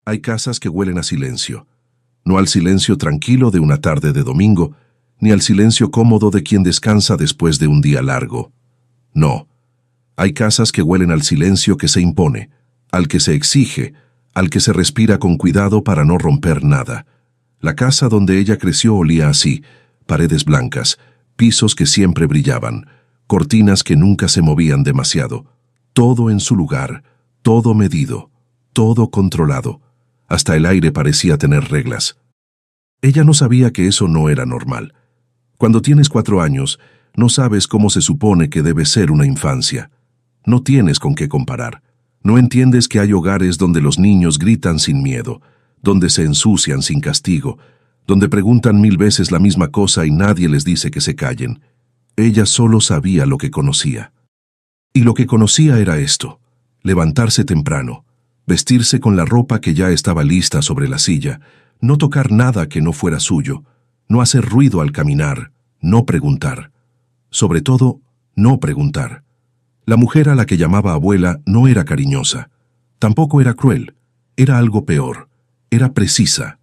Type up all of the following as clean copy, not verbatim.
Hay casas que huelen a silencio, no al silencio tranquilo de una tarde de domingo, ni al silencio cómodo de quien descansa después de un día largo. No, hay casas que huelen al silencio que se impone, al que se exige, al que se respira con cuidado para no romper nada. La casa donde ella creció olía así: paredes blancas, pisos que siempre brillaban, cortinas que nunca se movían demasiado, todo en su lugar, todo medido, todo controlado. Hasta el aire parecía tener reglas. Ella no sabía que eso no era normal. Cuando tienes 4 años, no sabes cómo se supone que debe ser una infancia. No tienes con qué comparar. No entiendes que hay hogares donde los niños gritan sin miedo, donde se ensucian sin castigo, donde preguntan 1000 veces la misma cosa y nadie les dice que se callen. Ella solo sabía lo que conocía. Y lo que conocía era esto: levantarse temprano, vestirse con la ropa que ya estaba lista sobre la silla, no tocar nada que no fuera suyo, no hacer ruido al caminar, no preguntar. Sobre todo, no preguntar. La mujer a la que llamaba abuela no era cariñosa, tampoco era cruel, era algo peor, era precisa,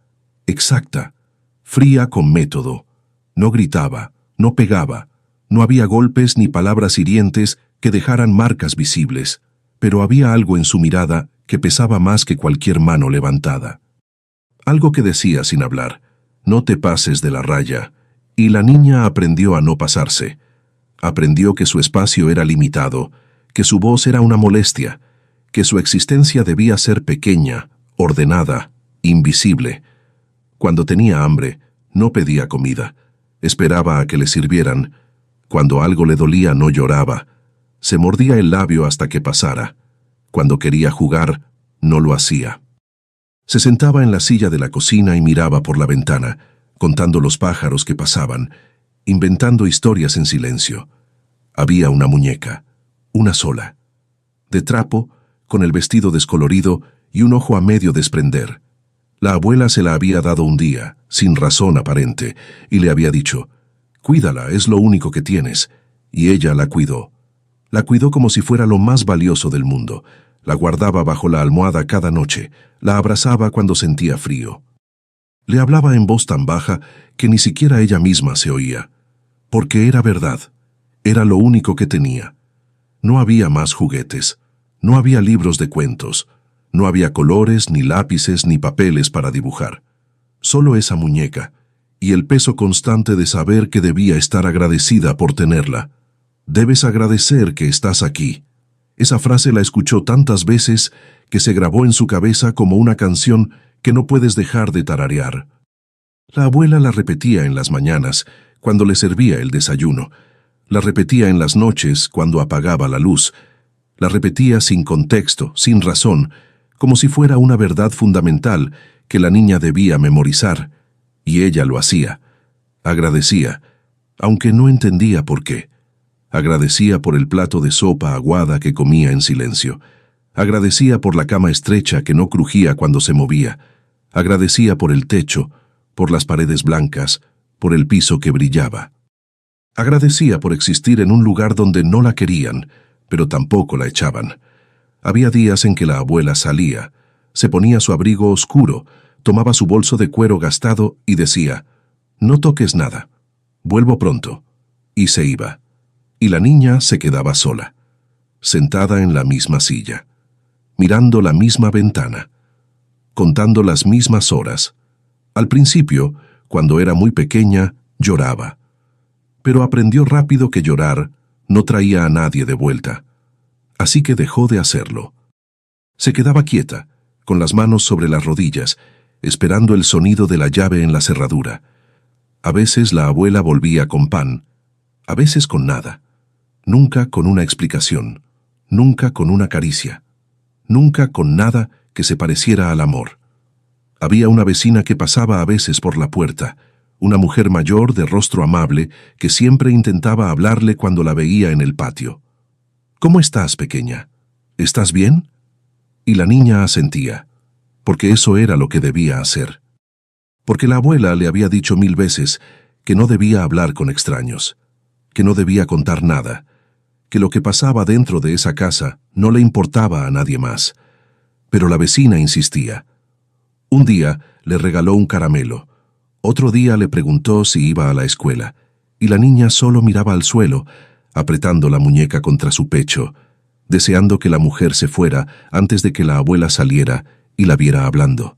exacta, fría con método. No gritaba, no pegaba, no había golpes ni palabras hirientes que dejaran marcas visibles, pero había algo en su mirada que pesaba más que cualquier mano levantada. Algo que decía sin hablar: no te pases de la raya, y la niña aprendió a no pasarse. Aprendió que su espacio era limitado, que su voz era una molestia, que su existencia debía ser pequeña, ordenada, invisible. Cuando tenía hambre, no pedía comida, esperaba a que le sirvieran. Cuando algo le dolía, no lloraba, se mordía el labio hasta que pasara. Cuando quería jugar, no lo hacía. Se sentaba en la silla de la cocina y miraba por la ventana, contando los pájaros que pasaban, inventando historias en silencio. Había una muñeca, una sola, de trapo, con el vestido descolorido y un ojo a medio desprender. La abuela se la había dado un día, sin razón aparente, y le había dicho: «Cuídala, es lo único que tienes», y ella la cuidó. La cuidó como si fuera lo más valioso del mundo. La guardaba bajo la almohada cada noche, la abrazaba cuando sentía frío. Le hablaba en voz tan baja que ni siquiera ella misma se oía. Porque era verdad, era lo único que tenía. No había más juguetes, no había libros de cuentos, no había colores, ni lápices, ni papeles para dibujar. Solo esa muñeca, y el peso constante de saber que debía estar agradecida por tenerla. «Debes agradecer que estás aquí». Esa frase la escuchó tantas veces que se grabó en su cabeza como una canción que no puedes dejar de tararear. La abuela la repetía en las mañanas, cuando le servía el desayuno. La repetía en las noches, cuando apagaba la luz. La repetía sin contexto, sin razón, como si fuera una verdad fundamental que la niña debía memorizar. Y ella lo hacía. Agradecía, aunque no entendía por qué. Agradecía por el plato de sopa aguada que comía en silencio. Agradecía por la cama estrecha que no crujía cuando se movía. Agradecía por el techo, por las paredes blancas, por el piso que brillaba. Agradecía por existir en un lugar donde no la querían, pero tampoco la echaban. Había días en que la abuela salía, se ponía su abrigo oscuro, tomaba su bolso de cuero gastado y decía: «No toques nada, vuelvo pronto», y se iba. Y la niña se quedaba sola, sentada en la misma silla, mirando la misma ventana, contando las mismas horas. Al principio, cuando era muy pequeña, lloraba. Pero aprendió rápido que llorar no traía a nadie de vuelta. Así que dejó de hacerlo. Se quedaba quieta, con las manos sobre las rodillas, esperando el sonido de la llave en la cerradura. A veces la abuela volvía con pan, a veces con nada. Nunca con una explicación, nunca con una caricia, nunca con nada que se pareciera al amor. Había una vecina que pasaba a veces por la puerta, una mujer mayor de rostro amable que siempre intentaba hablarle cuando la veía en el patio. «¿Cómo estás, pequeña? ¿Estás bien?» Y la niña asentía, porque eso era lo que debía hacer. Porque la abuela le había dicho 1000 veces que no debía hablar con extraños, que no debía contar nada, que lo que pasaba dentro de esa casa no le importaba a nadie más. Pero la vecina insistía. Un día le regaló un caramelo. Otro día le preguntó si iba a la escuela, y la niña solo miraba al suelo, apretando la muñeca contra su pecho, deseando que la mujer se fuera antes de que la abuela saliera y la viera hablando.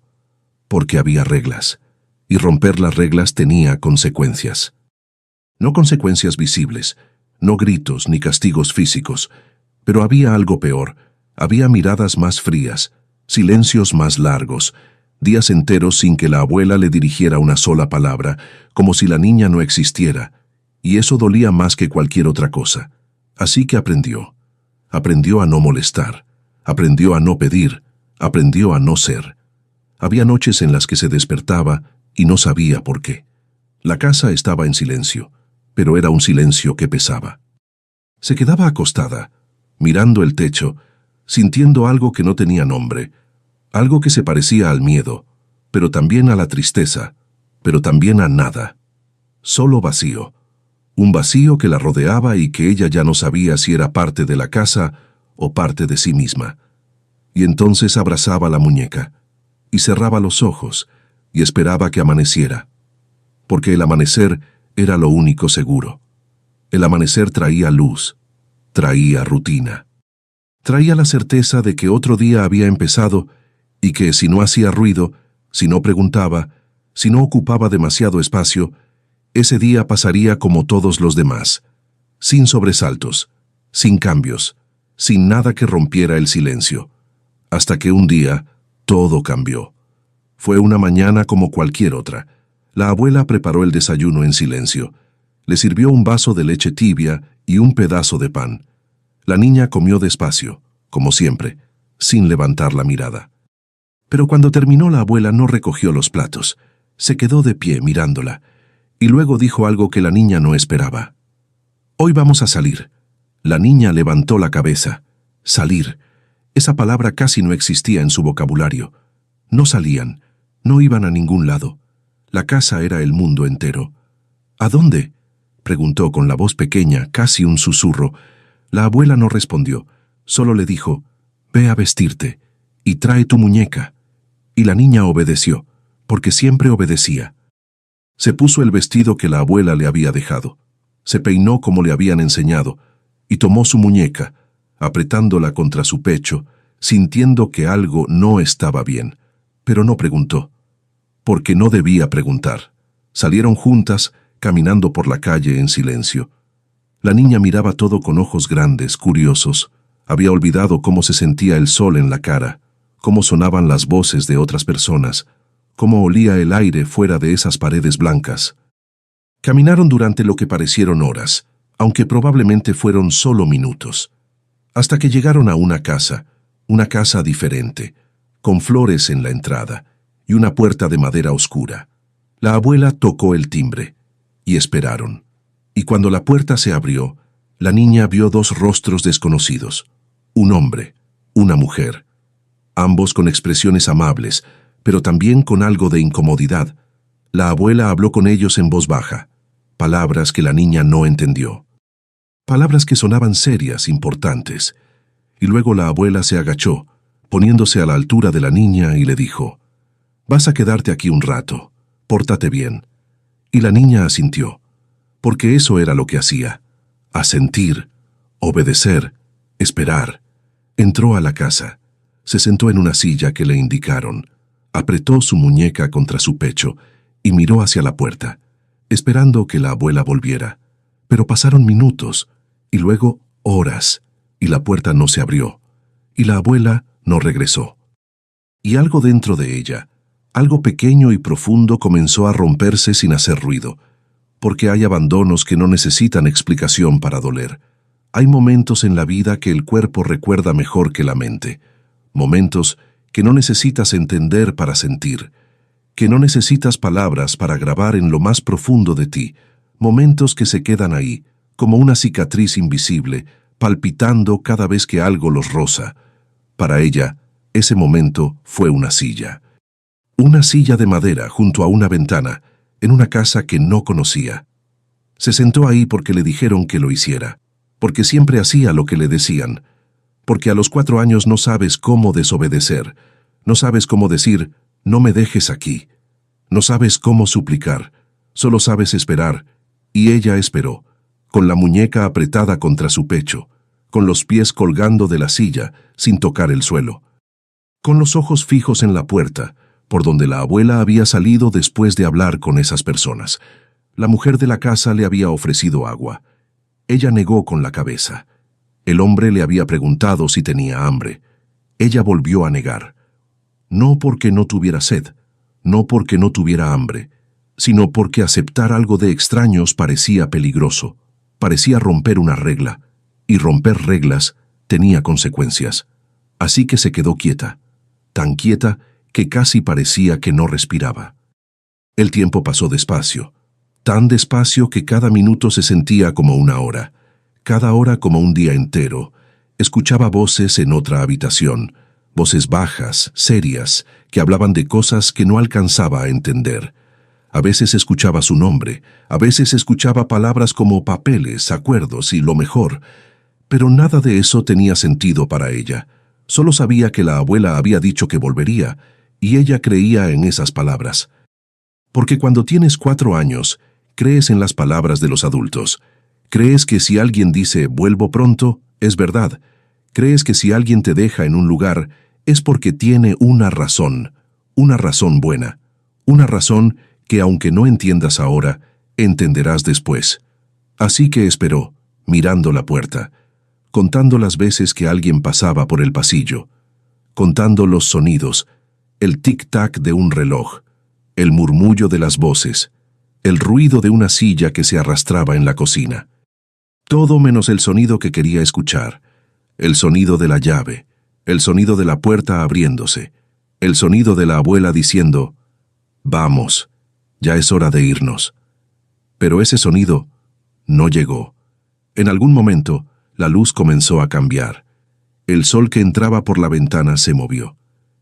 Porque había reglas, y romper las reglas tenía consecuencias. No consecuencias visibles, no gritos ni castigos físicos, pero había algo peor. Había miradas más frías, silencios más largos, días enteros sin que la abuela le dirigiera una sola palabra, como si la niña no existiera, y eso dolía más que cualquier otra cosa. Así que aprendió. Aprendió a no molestar, aprendió a no pedir, aprendió a no ser. Había noches en las que se despertaba y no sabía por qué. La casa estaba en silencio, pero era un silencio que pesaba. Se quedaba acostada, mirando el techo, sintiendo algo que no tenía nombre, algo que se parecía al miedo, pero también a la tristeza, pero también a nada. Solo vacío. Un vacío que la rodeaba y que ella ya no sabía si era parte de la casa o parte de sí misma. Y entonces abrazaba la muñeca, y cerraba los ojos, y esperaba que amaneciera. Porque el amanecer era lo único seguro. El amanecer traía luz, traía rutina. Traía la certeza de que otro día había empezado y que si no hacía ruido, si no preguntaba, si no ocupaba demasiado espacio, ese día pasaría como todos los demás, sin sobresaltos, sin cambios, sin nada que rompiera el silencio. Hasta que un día todo cambió. Fue una mañana como cualquier otra. La abuela preparó el desayuno en silencio. Le sirvió un vaso de leche tibia y un pedazo de pan. La niña comió despacio, como siempre, sin levantar la mirada. Pero cuando terminó la abuela no recogió los platos. Se quedó de pie mirándola, y luego dijo algo que la niña no esperaba. «Hoy vamos a salir». La niña levantó la cabeza. Salir. Esa palabra casi no existía en su vocabulario. No salían, no iban a ningún lado. La casa era el mundo entero. «¿A dónde?», preguntó con la voz pequeña, casi un susurro. La abuela no respondió, solo le dijo: «Ve a vestirte y trae tu muñeca». Y la niña obedeció, porque siempre obedecía. Se puso el vestido que la abuela le había dejado. Se peinó como le habían enseñado, y tomó su muñeca, apretándola contra su pecho, sintiendo que algo no estaba bien, pero no preguntó, porque no debía preguntar. Salieron juntas, caminando por la calle en silencio. La niña miraba todo con ojos grandes, curiosos. Había olvidado cómo se sentía el sol en la cara, cómo sonaban las voces de otras personas, cómo olía el aire fuera de esas paredes blancas. Caminaron durante lo que parecieron horas, aunque probablemente fueron solo minutos, hasta que llegaron a una casa diferente, con flores en la entrada y una puerta de madera oscura. La abuela tocó el timbre, y esperaron. Y cuando la puerta se abrió, la niña vio dos rostros desconocidos, un hombre, una mujer, ambos con expresiones amables, pero también con algo de incomodidad. La abuela habló con ellos en voz baja, palabras que la niña no entendió. Palabras que sonaban serias, importantes. Y luego la abuela se agachó, poniéndose a la altura de la niña, y le dijo: «Vas a quedarte aquí un rato, pórtate bien». Y la niña asintió, porque eso era lo que hacía: asentir, obedecer, esperar. Entró a la casa, se sentó en una silla que le indicaron, apretó su muñeca contra su pecho y miró hacia la puerta, esperando que la abuela volviera. Pero pasaron minutos, y luego horas, y la puerta no se abrió, y la abuela no regresó. Y algo dentro de ella, algo pequeño y profundo, comenzó a romperse sin hacer ruido, porque hay abandonos que no necesitan explicación para doler. Hay momentos en la vida que el cuerpo recuerda mejor que la mente, momentos que no necesitas entender para sentir, que no necesitas palabras para grabar en lo más profundo de ti, momentos que se quedan ahí, como una cicatriz invisible, palpitando cada vez que algo los roza. Para ella, ese momento fue una silla. Una silla de madera junto a una ventana, en una casa que no conocía. Se sentó ahí porque le dijeron que lo hiciera, porque siempre hacía lo que le decían, porque a los 4 años no sabes cómo desobedecer, no sabes cómo decir: No me dejes aquí. No sabes cómo suplicar, solo sabes esperar. Y ella esperó, con la muñeca apretada contra su pecho, con los pies colgando de la silla, sin tocar el suelo, con los ojos fijos en la puerta, por donde la abuela había salido después de hablar con esas personas. La mujer de la casa le había ofrecido agua. Ella negó con la cabeza. El hombre le había preguntado si tenía hambre. Ella volvió a negar. No porque no tuviera sed, no porque no tuviera hambre, sino porque aceptar algo de extraños parecía peligroso, parecía romper una regla, y romper reglas tenía consecuencias. Así que se quedó quieta, tan quieta que casi parecía que no respiraba. El tiempo pasó despacio, tan despacio que cada minuto se sentía como una hora, cada hora como un día entero. Escuchaba voces en otra habitación, voces bajas, serias, que hablaban de cosas que no alcanzaba a entender. A veces escuchaba su nombre, a veces escuchaba palabras como papeles, acuerdos y lo mejor, pero nada de eso tenía sentido para ella. Solo sabía que la abuela había dicho que volvería, y ella creía en esas palabras. Porque cuando tienes 4 años, crees en las palabras de los adultos. Crees que si alguien dice «vuelvo pronto», es verdad. Crees que si alguien te deja en un lugar, es porque tiene una razón buena, una razón que aunque no entiendas ahora, entenderás después. Así que esperó, mirando la puerta, contando las veces que alguien pasaba por el pasillo, contando los sonidos, el tic-tac de un reloj, el murmullo de las voces, el ruido de una silla que se arrastraba en la cocina. Todo menos el sonido que quería escuchar, el sonido de la llave, el sonido de la puerta abriéndose, el sonido de la abuela diciendo, «Vamos, ya es hora de irnos». Pero ese sonido no llegó. En algún momento, la luz comenzó a cambiar. El sol que entraba por la ventana se movió.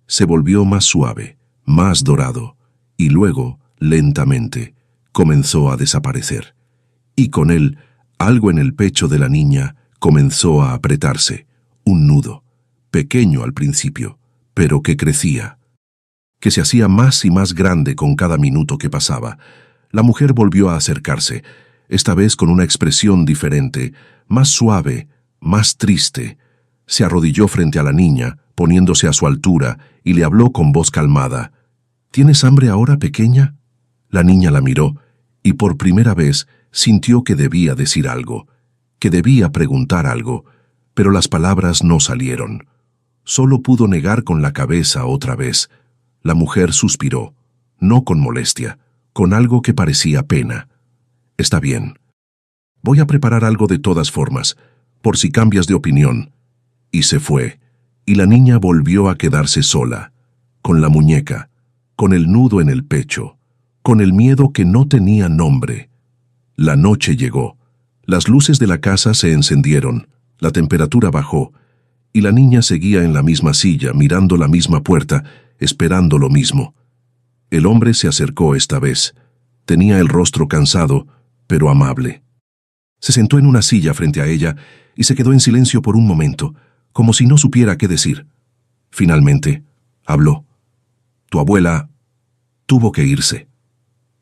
Se volvió más suave, más dorado, y luego, lentamente, comenzó a desaparecer. Y con él, algo en el pecho de la niña comenzó a apretarse, un nudo, pequeño al principio, pero que crecía, que se hacía más y más grande con cada minuto que pasaba. La mujer volvió a acercarse, esta vez con una expresión diferente, más suave, más triste. Se arrodilló frente a la niña, poniéndose a su altura, y le habló con voz calmada. «¿Tienes hambre ahora, pequeña?» La niña la miró, y por primera vez sintió que debía decir algo, que debía preguntar algo, pero las palabras no salieron. Solo pudo negar con la cabeza otra vez. La mujer suspiró, no con molestia, con algo que parecía pena. «Está bien. Voy a preparar algo de todas formas, por si cambias de opinión». Y se fue, y la niña volvió a quedarse sola, con la muñeca, con el nudo en el pecho, con el miedo que no tenía nombre. La noche llegó. Las luces de la casa se encendieron, la temperatura bajó, y la niña seguía en la misma silla, mirando la misma puerta, esperando lo mismo. El hombre se acercó esta vez. Tenía el rostro cansado, pero amable. Se sentó en una silla frente a ella y se quedó en silencio por un momento, como si no supiera qué decir. Finalmente, habló. «Tu abuela tuvo que irse».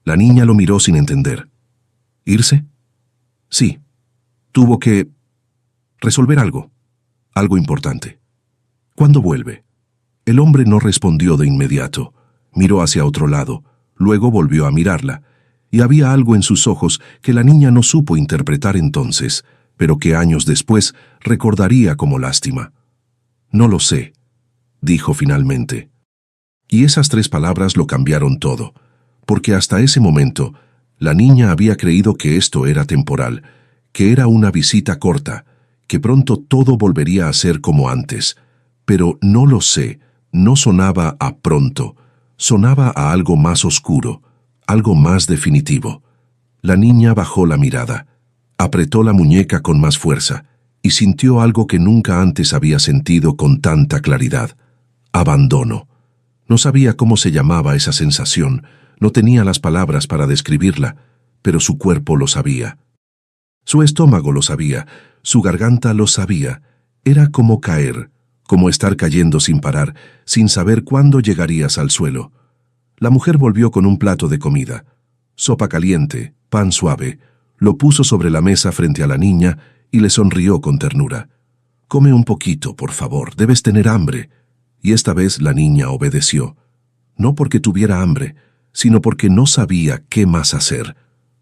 La niña lo miró sin entender. «¿Irse?» «Sí. Tuvo que resolver algo importante». «¿Cuándo vuelve?» El hombre no respondió de inmediato. Miró hacia otro lado, luego volvió a mirarla, y había algo en sus ojos que la niña no supo interpretar entonces, pero que años después recordaría como lástima. «No lo sé», dijo finalmente. Y esas 3 palabras lo cambiaron todo, porque hasta ese momento la niña había creído que esto era temporal, que era una visita corta, que pronto todo volvería a ser como antes. Pero «no lo sé» no sonaba a pronto, sonaba a algo más oscuro, algo más definitivo. La niña bajó la mirada, apretó la muñeca con más fuerza y sintió algo que nunca antes había sentido con tanta claridad: abandono. No sabía cómo se llamaba esa sensación, no tenía las palabras para describirla, pero su cuerpo lo sabía. Su estómago lo sabía, su garganta lo sabía. Era como caer, como estar cayendo sin parar, sin saber cuándo llegarías al suelo. La mujer volvió con un plato de comida. Sopa caliente, pan suave. Lo puso sobre la mesa frente a la niña y le sonrió con ternura. «Come un poquito, por favor, debes tener hambre». Y esta vez la niña obedeció. No porque tuviera hambre, sino porque no sabía qué más hacer.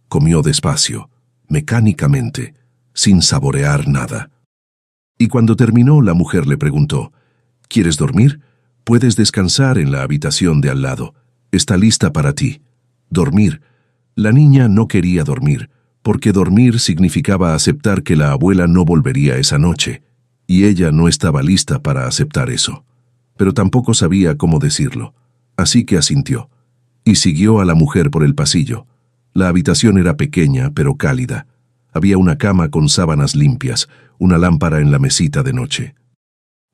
Comió despacio, mecánicamente, sin saborear nada. Y cuando terminó, la mujer le preguntó: «¿Quieres dormir? Puedes descansar en la habitación de al lado. Está lista para ti». Dormir. La niña no quería dormir, porque dormir significaba aceptar que la abuela no volvería esa noche, y ella no estaba lista para aceptar eso. Pero tampoco sabía cómo decirlo, así que asintió, y siguió a la mujer por el pasillo. La habitación era pequeña, pero cálida. Había una cama con sábanas limpias, una lámpara en la mesita de noche.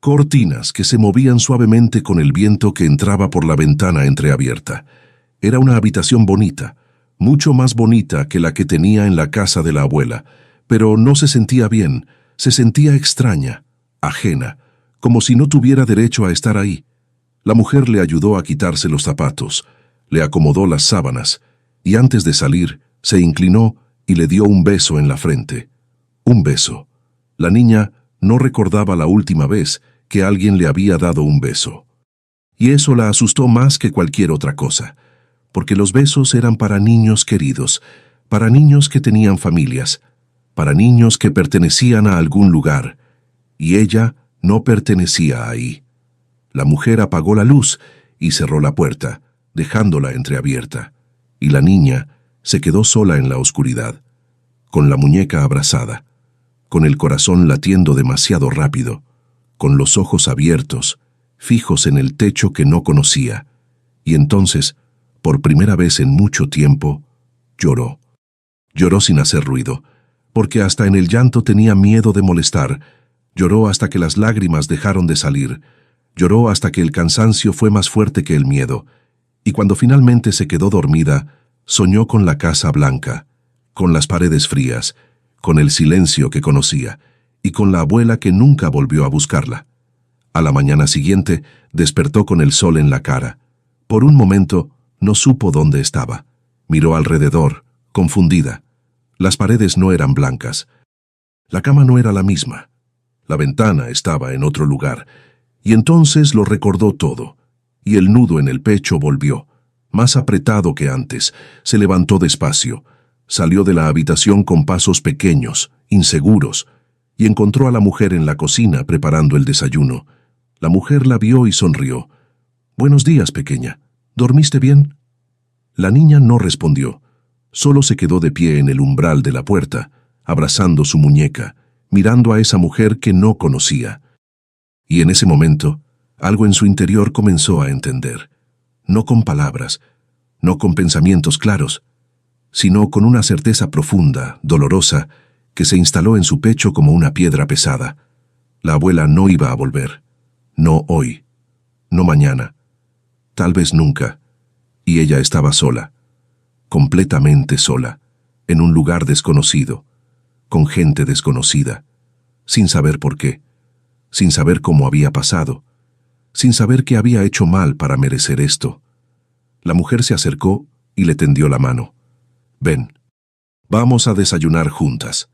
Cortinas que se movían suavemente con el viento que entraba por la ventana entreabierta. Era una habitación bonita, mucho más bonita que la que tenía en la casa de la abuela, pero no se sentía bien, se sentía extraña, ajena, como si no tuviera derecho a estar ahí. La mujer le ayudó a quitarse los zapatos, le acomodó las sábanas, y antes de salir, se inclinó y le dio un beso en la frente. Un beso. La niña no recordaba la última vez que alguien le había dado un beso. Y eso la asustó más que cualquier otra cosa, porque los besos eran para niños queridos, para niños que tenían familias, para niños que pertenecían a algún lugar, y ella no pertenecía ahí. La mujer apagó la luz y cerró la puerta, dejándola entreabierta, y la niña se quedó sola en la oscuridad, con la muñeca abrazada, con el corazón latiendo demasiado rápido, con los ojos abiertos, fijos en el techo que no conocía, y entonces, por primera vez en mucho tiempo, lloró. Lloró sin hacer ruido, porque hasta en el llanto tenía miedo de molestar. Lloró hasta que las lágrimas dejaron de salir. Lloró hasta que el cansancio fue más fuerte que el miedo, y cuando finalmente se quedó dormida, soñó con la casa blanca, con las paredes frías, con el silencio que conocía, y con la abuela que nunca volvió a buscarla. A la mañana siguiente, despertó con el sol en la cara. Por un momento, no supo dónde estaba. Miró alrededor, confundida. Las paredes no eran blancas. La cama no era la misma. La ventana estaba en otro lugar. Y entonces lo recordó todo. Y el nudo en el pecho volvió, más apretado que antes. Se levantó despacio. Salió de la habitación con pasos pequeños, inseguros, y encontró a la mujer en la cocina preparando el desayuno. La mujer la vio y sonrió. «Buenos días, pequeña. ¿Dormiste bien?» La niña no respondió. Solo se quedó de pie en el umbral de la puerta, abrazando su muñeca, mirando a esa mujer que no conocía. Y en ese momento, algo en su interior comenzó a entender. No con palabras, no con pensamientos claros, sino con una certeza profunda, dolorosa, que se instaló en su pecho como una piedra pesada. La abuela no iba a volver. No hoy. No mañana. Tal vez nunca. Y ella estaba sola. Completamente sola. En un lugar desconocido. Con gente desconocida. Sin saber por qué. Sin saber cómo había pasado. Sin saber qué había hecho mal para merecer esto. La mujer se acercó y le tendió la mano. «Ven. Vamos a desayunar juntas».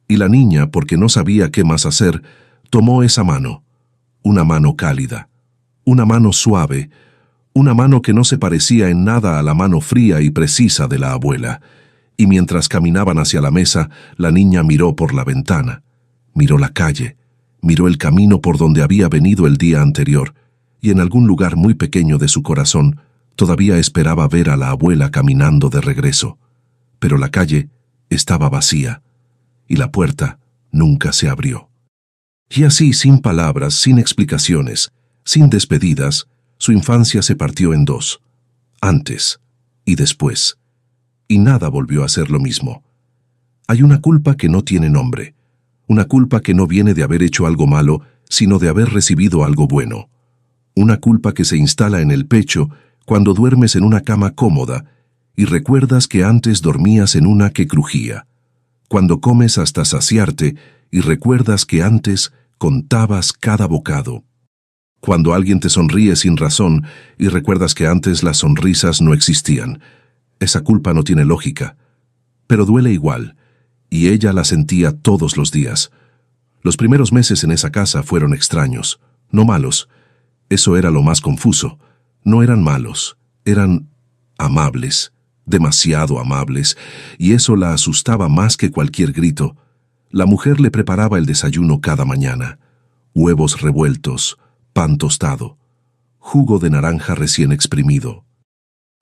Y la niña, porque no sabía qué más hacer, tomó esa mano. Una mano cálida. Una mano suave. Una mano que no se parecía en nada a la mano fría y precisa de la abuela. Y mientras caminaban hacia la mesa, la niña miró por la ventana. Miró la calle. Miró el camino por donde había venido el día anterior. Y en algún lugar muy pequeño de su corazón, todavía esperaba ver a la abuela caminando de regreso. Pero la calle estaba vacía, y la puerta nunca se abrió. Y así, sin palabras, sin explicaciones, sin despedidas, su infancia se partió en dos, antes y después, y nada volvió a ser lo mismo. Hay una culpa que no tiene nombre, una culpa que no viene de haber hecho algo malo, sino de haber recibido algo bueno. Una culpa que se instala en el pecho cuando duermes en una cama cómoda y recuerdas que antes dormías en una que crujía. Cuando comes hasta saciarte y recuerdas que antes contabas cada bocado. Cuando alguien te sonríe sin razón y recuerdas que antes las sonrisas no existían. Esa culpa no tiene lógica, pero duele igual, y ella la sentía todos los días. Los primeros meses en esa casa fueron extraños, no malos. Eso era lo más confuso. No eran malos, eran amables, demasiado amables, y eso la asustaba más que cualquier grito. La mujer le preparaba el desayuno cada mañana. Huevos revueltos, pan tostado, jugo de naranja recién exprimido.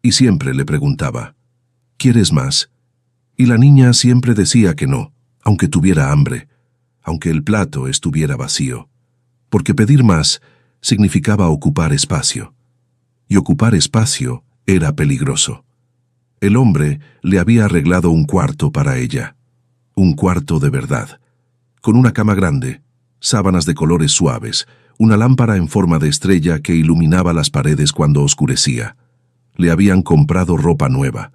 Y siempre le preguntaba, ¿quieres más? Y la niña siempre decía que no, aunque tuviera hambre, aunque el plato estuviera vacío, porque pedir más significaba ocupar espacio, y ocupar espacio era peligroso. El hombre le había arreglado un cuarto para ella, un cuarto de verdad, con una cama grande, sábanas de colores suaves, una lámpara en forma de estrella que iluminaba las paredes cuando oscurecía. Le habían comprado ropa nueva,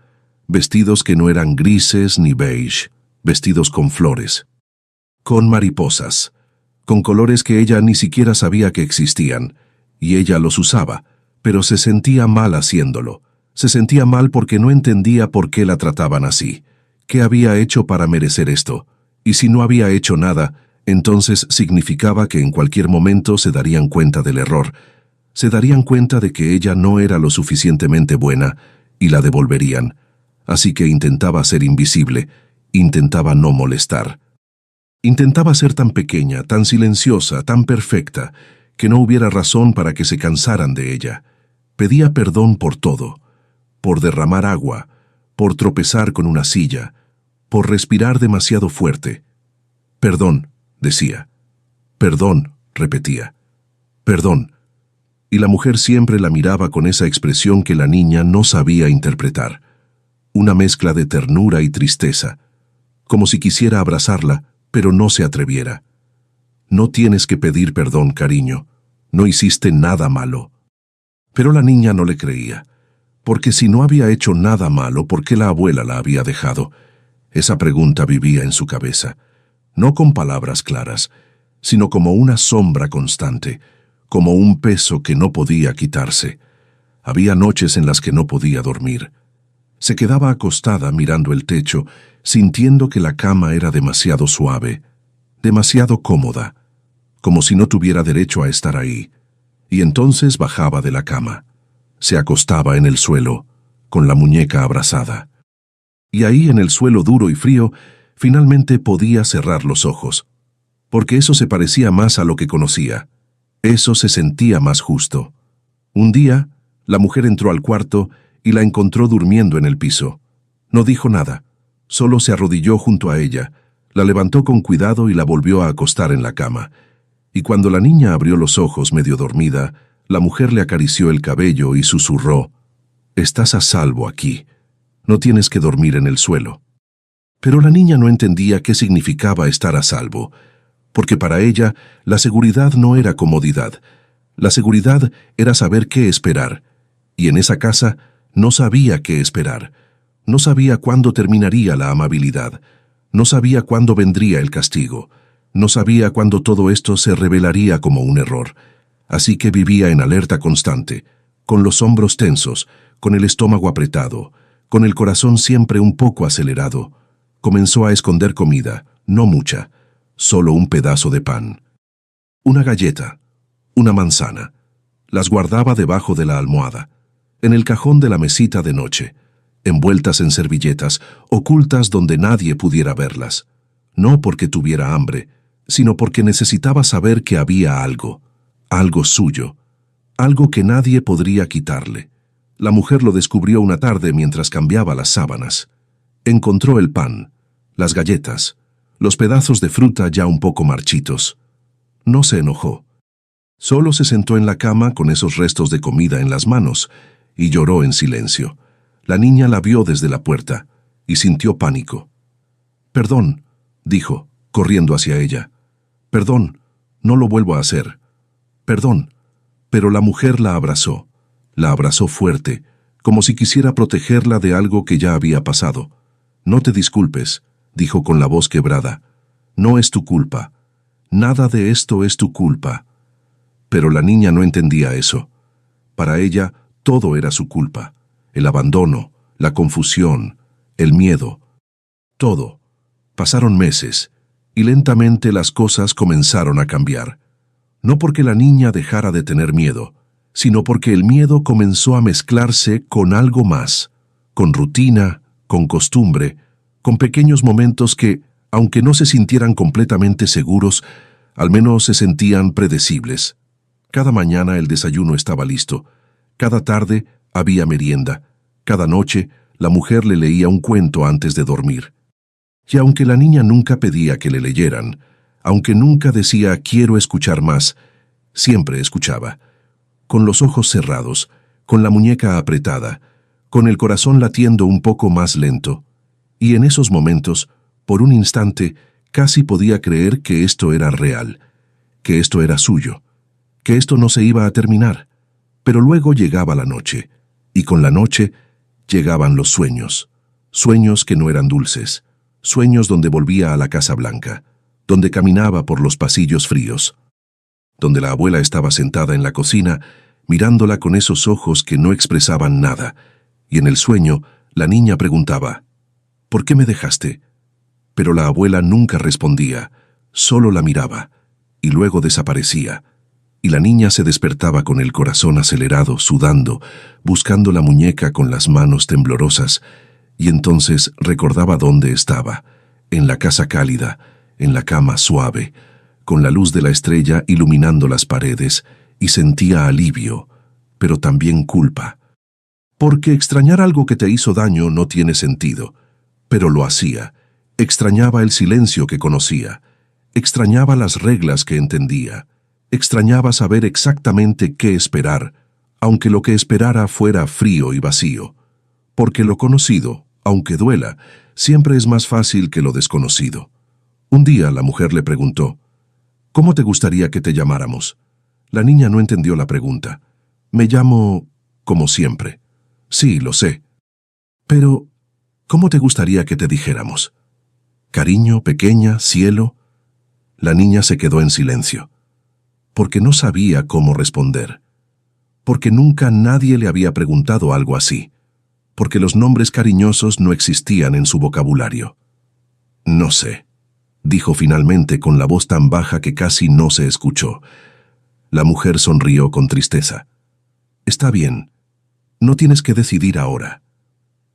vestidos que no eran grises ni beige, vestidos con flores, con mariposas, con colores que ella ni siquiera sabía que existían, y ella los usaba, pero se sentía mal haciéndolo. Se sentía mal porque no entendía por qué la trataban así. ¿Qué había hecho para merecer esto? Y si no había hecho nada, entonces significaba que en cualquier momento se darían cuenta del error. Se darían cuenta de que ella no era lo suficientemente buena y la devolverían. Así que intentaba ser invisible, intentaba no molestar. Intentaba ser tan pequeña, tan silenciosa, tan perfecta, que no hubiera razón para que se cansaran de ella. Pedía perdón por todo, por derramar agua, por tropezar con una silla, por respirar demasiado fuerte. Perdón, decía. Perdón, repetía. Perdón. Y la mujer siempre la miraba con esa expresión que la niña no sabía interpretar. Una mezcla de ternura y tristeza, como si quisiera abrazarla, pero no se atreviera. No tienes que pedir perdón, cariño. No hiciste nada malo. Pero la niña no le creía, porque si no había hecho nada malo, ¿por qué la abuela la había dejado? Esa pregunta vivía en su cabeza, no con palabras claras, sino como una sombra constante, como un peso que no podía quitarse. Había noches en las que no podía dormir. Se quedaba acostada mirando el techo, sintiendo que la cama era demasiado suave, demasiado cómoda, como si no tuviera derecho a estar ahí. Y entonces bajaba de la cama. Se acostaba en el suelo, con la muñeca abrazada. Y ahí, en el suelo duro y frío, finalmente podía cerrar los ojos, porque eso se parecía más a lo que conocía. Eso se sentía más justo. Un día, la mujer entró al cuarto y la encontró durmiendo en el piso. No dijo nada, solo se arrodilló junto a ella, la levantó con cuidado y la volvió a acostar en la cama. Y cuando la niña abrió los ojos medio dormida, la mujer le acarició el cabello y susurró, «Estás a salvo aquí. No tienes que dormir en el suelo». Pero la niña no entendía qué significaba estar a salvo, porque para ella la seguridad no era comodidad. La seguridad era saber qué esperar, y en esa casa no sabía qué esperar. No sabía cuándo terminaría la amabilidad, no sabía cuándo vendría el castigo, no sabía cuándo todo esto se revelaría como un error. Así que vivía en alerta constante, con los hombros tensos, con el estómago apretado, con el corazón siempre un poco acelerado. Comenzó a esconder comida, no mucha, solo un pedazo de pan. Una galleta, una manzana. Las guardaba debajo de la almohada, en el cajón de la mesita de noche, envueltas en servilletas, ocultas donde nadie pudiera verlas. No porque tuviera hambre, sino porque necesitaba saber que había algo suyo, algo que nadie podría quitarle. La mujer lo descubrió una tarde mientras cambiaba las sábanas. Encontró el pan, las galletas, los pedazos de fruta ya un poco marchitos. No se enojó. Solo se sentó en la cama con esos restos de comida en las manos y lloró en silencio. La niña la vio desde la puerta y sintió pánico. «Perdón», dijo, corriendo hacia ella. «Perdón, no lo vuelvo a hacer. Perdón». Pero la mujer la abrazó fuerte, como si quisiera protegerla de algo que ya había pasado. «No te disculpes», dijo con la voz quebrada. «No es tu culpa. Nada de esto es tu culpa». Pero la niña no entendía eso. Para ella, todo era su culpa. El abandono, la confusión, el miedo. Todo. Pasaron meses, y lentamente las cosas comenzaron a cambiar. No porque la niña dejara de tener miedo, sino porque el miedo comenzó a mezclarse con algo más, con rutina, con costumbre, con pequeños momentos que, aunque no se sintieran completamente seguros, al menos se sentían predecibles. Cada mañana el desayuno estaba listo, cada tarde había merienda, cada noche la mujer le leía un cuento antes de dormir. Y aunque la niña nunca pedía que le leyeran, aunque nunca decía quiero escuchar más, siempre escuchaba, con los ojos cerrados, con la muñeca apretada, con el corazón latiendo un poco más lento. Y en esos momentos, por un instante, casi podía creer que esto era real, que esto era suyo, que esto no se iba a terminar. Pero luego llegaba la noche, y con la noche llegaban los sueños, sueños que no eran dulces, sueños donde volvía a la Casa Blanca, donde caminaba por los pasillos fríos, donde la abuela estaba sentada en la cocina, mirándola con esos ojos que no expresaban nada, y en el sueño la niña preguntaba, ¿por qué me dejaste? Pero la abuela nunca respondía, solo la miraba, y luego desaparecía, y la niña se despertaba con el corazón acelerado, sudando, buscando la muñeca con las manos temblorosas, y entonces recordaba dónde estaba, en la casa cálida, en la cama suave, con la luz de la estrella iluminando las paredes, y sentía alivio, pero también culpa. Porque extrañar algo que te hizo daño no tiene sentido, pero lo hacía. Extrañaba el silencio que conocía, extrañaba las reglas que entendía, extrañaba saber exactamente qué esperar, aunque lo que esperara fuera frío y vacío. Porque lo conocido, aunque duela, siempre es más fácil que lo desconocido. Un día la mujer le preguntó, ¿cómo te gustaría que te llamáramos? La niña no entendió la pregunta. Me llamo como siempre. Sí, lo sé. Pero, ¿cómo te gustaría que te dijéramos? ¿Cariño, pequeña, cielo? La niña se quedó en silencio, porque no sabía cómo responder, porque nunca nadie le había preguntado algo así, porque los nombres cariñosos no existían en su vocabulario. No sé, dijo finalmente con la voz tan baja que casi no se escuchó. La mujer sonrió con tristeza. Está bien, no tienes que decidir ahora.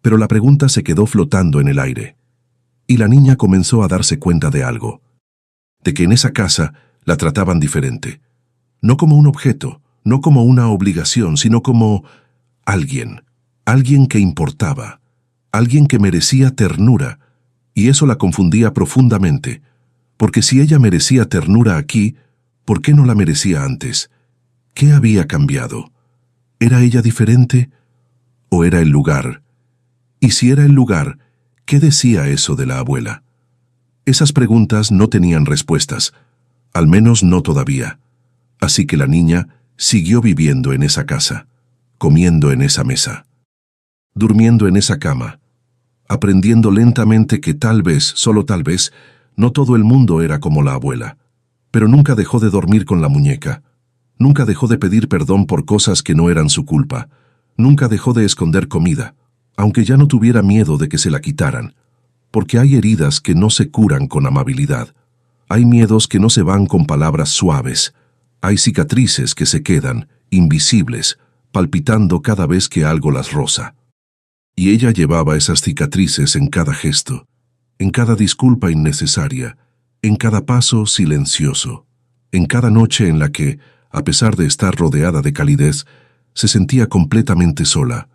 Pero la pregunta se quedó flotando en el aire, y la niña comenzó a darse cuenta de algo, de que en esa casa la trataban diferente, no como un objeto, no como una obligación, sino como alguien, alguien que importaba, alguien que merecía ternura, y eso la confundía profundamente, porque si ella merecía ternura aquí, ¿por qué no la merecía antes? ¿Qué había cambiado? ¿Era ella diferente? ¿O era el lugar? Y si era el lugar, ¿qué decía eso de la abuela? Esas preguntas no tenían respuestas, al menos no todavía. Así que la niña siguió viviendo en esa casa, comiendo en esa mesa, durmiendo en esa cama, aprendiendo lentamente que tal vez, solo tal vez, no todo el mundo era como la abuela. Pero nunca dejó de dormir con la muñeca, nunca dejó de pedir perdón por cosas que no eran su culpa, nunca dejó de esconder comida, aunque ya no tuviera miedo de que se la quitaran, porque hay heridas que no se curan con amabilidad, hay miedos que no se van con palabras suaves, hay cicatrices que se quedan, invisibles, palpitando cada vez que algo las roza. Y ella llevaba esas cicatrices en cada gesto, en cada disculpa innecesaria, en cada paso silencioso, en cada noche en la que, a pesar de estar rodeada de calidez, se sentía completamente sola,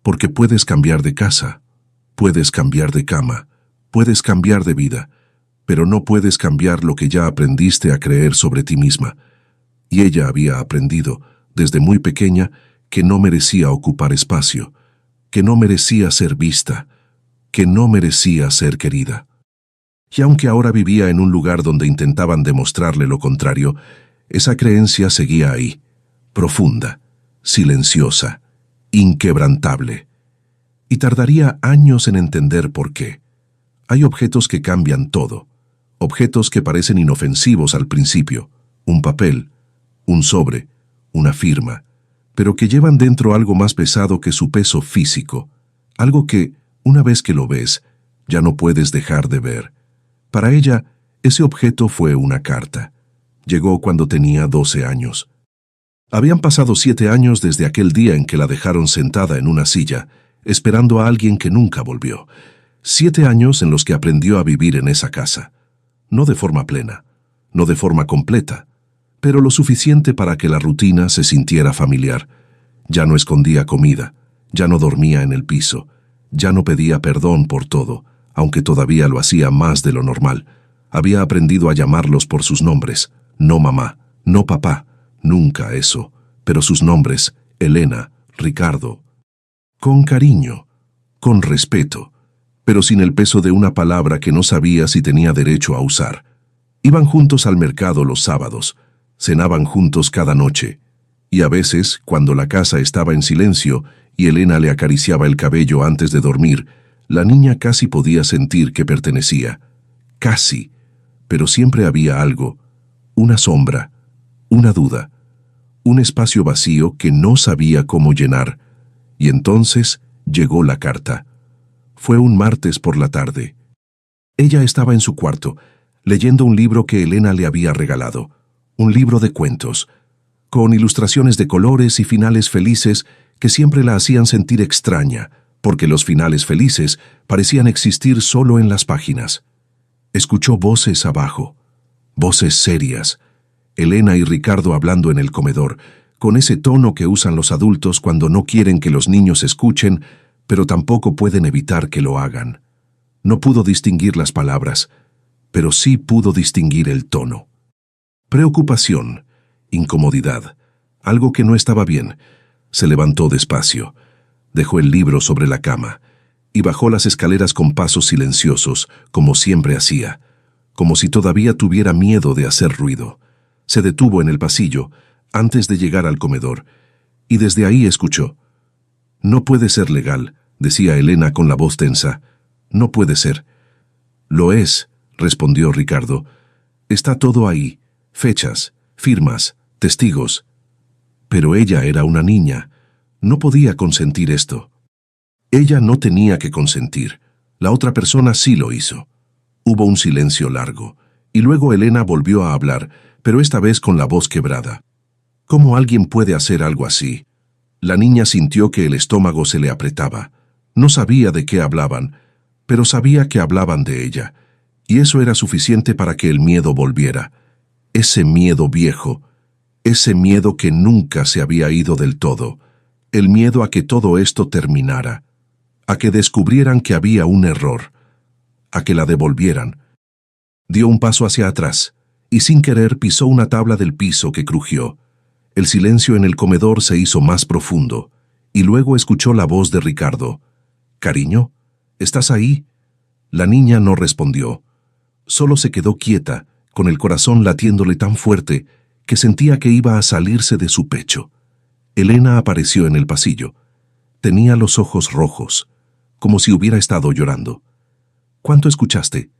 porque puedes cambiar de casa, puedes cambiar de cama, puedes cambiar de vida, pero no puedes cambiar lo que ya aprendiste a creer sobre ti misma. Y ella había aprendido, desde muy pequeña, que no merecía ocupar espacio, que no merecía ser vista, que no merecía ser querida. Y aunque ahora vivía en un lugar donde intentaban demostrarle lo contrario, esa creencia seguía ahí, profunda, silenciosa, inquebrantable. Y tardaría años en entender por qué. Hay objetos que cambian todo, objetos que parecen inofensivos al principio, un papel, un sobre, una firma, pero que llevan dentro algo más pesado que su peso físico, algo que, una vez que lo ves, ya no puedes dejar de ver. Para ella, ese objeto fue una carta. Llegó cuando tenía 12 años. Habían pasado 7 años desde aquel día en que la dejaron sentada en una silla, esperando a alguien que nunca volvió. 7 años en los que aprendió a vivir en esa casa. No de forma plena, no de forma completa, pero lo suficiente para que la rutina se sintiera familiar. Ya no escondía comida, ya no dormía en el piso, ya no pedía perdón por todo, aunque todavía lo hacía más de lo normal. Había aprendido a llamarlos por sus nombres, no mamá, no papá, nunca eso, pero sus nombres, Elena, Ricardo, con cariño, con respeto, pero sin el peso de una palabra que no sabía si tenía derecho a usar. Iban juntos al mercado los sábados, cenaban juntos cada noche, y a veces, cuando la casa estaba en silencio y Elena le acariciaba el cabello antes de dormir, la niña casi podía sentir que pertenecía. Casi, pero siempre había algo, una sombra, una duda, un espacio vacío que no sabía cómo llenar. Y entonces llegó la carta. Fue un martes por la tarde. Ella estaba en su cuarto, leyendo un libro que Elena le había regalado, un libro de cuentos, con ilustraciones de colores y finales felices que siempre la hacían sentir extraña, porque los finales felices parecían existir solo en las páginas. Escuchó voces abajo, voces serias, Elena y Ricardo hablando en el comedor, con ese tono que usan los adultos cuando no quieren que los niños escuchen, pero tampoco pueden evitar que lo hagan. No pudo distinguir las palabras, pero sí pudo distinguir el tono. Preocupación, incomodidad, algo que no estaba bien. Se levantó despacio, dejó el libro sobre la cama y bajó las escaleras con pasos silenciosos, como siempre hacía, como si todavía tuviera miedo de hacer ruido. Se detuvo en el pasillo, antes de llegar al comedor, y desde ahí escuchó. «No puede ser legal», decía Elena con la voz tensa. «No puede ser». «Lo es», respondió Ricardo. «Está todo ahí, fechas, firmas, testigos». Pero ella era una niña. No podía consentir esto. Ella no tenía que consentir. La otra persona sí lo hizo. Hubo un silencio largo, y luego Elena volvió a hablar, pero esta vez con la voz quebrada. ¿Cómo alguien puede hacer algo así? La niña sintió que el estómago se le apretaba. No sabía de qué hablaban, pero sabía que hablaban de ella, y eso era suficiente para que el miedo volviera. Ese miedo viejo, ese miedo que nunca se había ido del todo, el miedo a que todo esto terminara, a que descubrieran que había un error, a que la devolvieran. Dio un paso hacia atrás, y sin querer pisó una tabla del piso que crujió. El silencio en el comedor se hizo más profundo, y luego escuchó la voz de Ricardo. «Cariño, ¿estás ahí?» La niña no respondió. Solo se quedó quieta, con el corazón latiéndole tan fuerte que sentía que iba a salirse de su pecho. Elena apareció en el pasillo. Tenía los ojos rojos, como si hubiera estado llorando. «¿Cuánto escuchaste?»,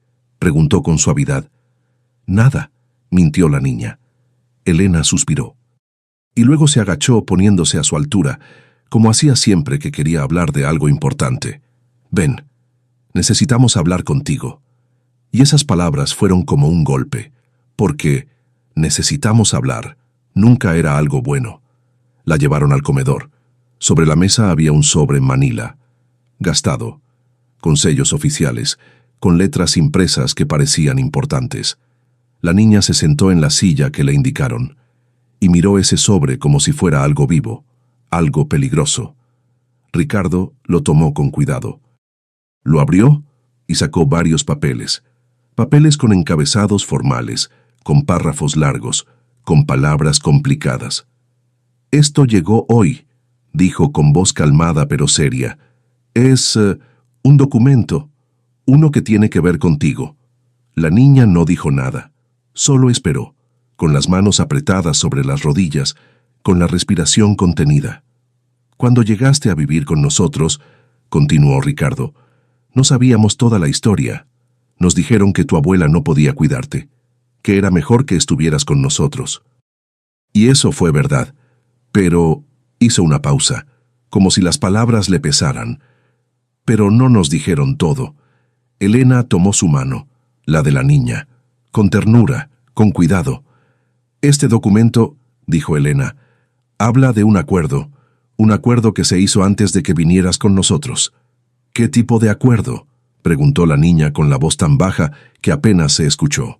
preguntó con suavidad. «Nada», mintió la niña. Elena suspiró. Y luego se agachó poniéndose a su altura, como hacía siempre que quería hablar de algo importante. «Ven, necesitamos hablar contigo». Y esas palabras fueron como un golpe, porque «necesitamos hablar» nunca era algo bueno. La llevaron al comedor. Sobre la mesa había un sobre en manila, gastado, con sellos oficiales, con letras impresas que parecían importantes. La niña se sentó en la silla que le indicaron y miró ese sobre como si fuera algo vivo, algo peligroso. Ricardo lo tomó con cuidado. Lo abrió y sacó varios papeles, papeles con encabezados formales, con párrafos largos, con palabras complicadas. «Esto llegó hoy», dijo con voz calmada pero seria. «Es un documento, uno que tiene que ver contigo». La niña no dijo nada, solo esperó, con las manos apretadas sobre las rodillas, con la respiración contenida. «Cuando llegaste a vivir con nosotros», continuó Ricardo, «no sabíamos toda la historia. Nos dijeron que tu abuela no podía cuidarte, que era mejor que estuvieras con nosotros». Y eso fue verdad. Pero hizo una pausa, como si las palabras le pesaran. Pero no nos dijeron todo. Elena tomó su mano, la de la niña, con ternura, con cuidado. Este documento, dijo Elena, habla de un acuerdo que se hizo antes de que vinieras con nosotros. ¿Qué tipo de acuerdo?, preguntó la niña con la voz tan baja que apenas se escuchó.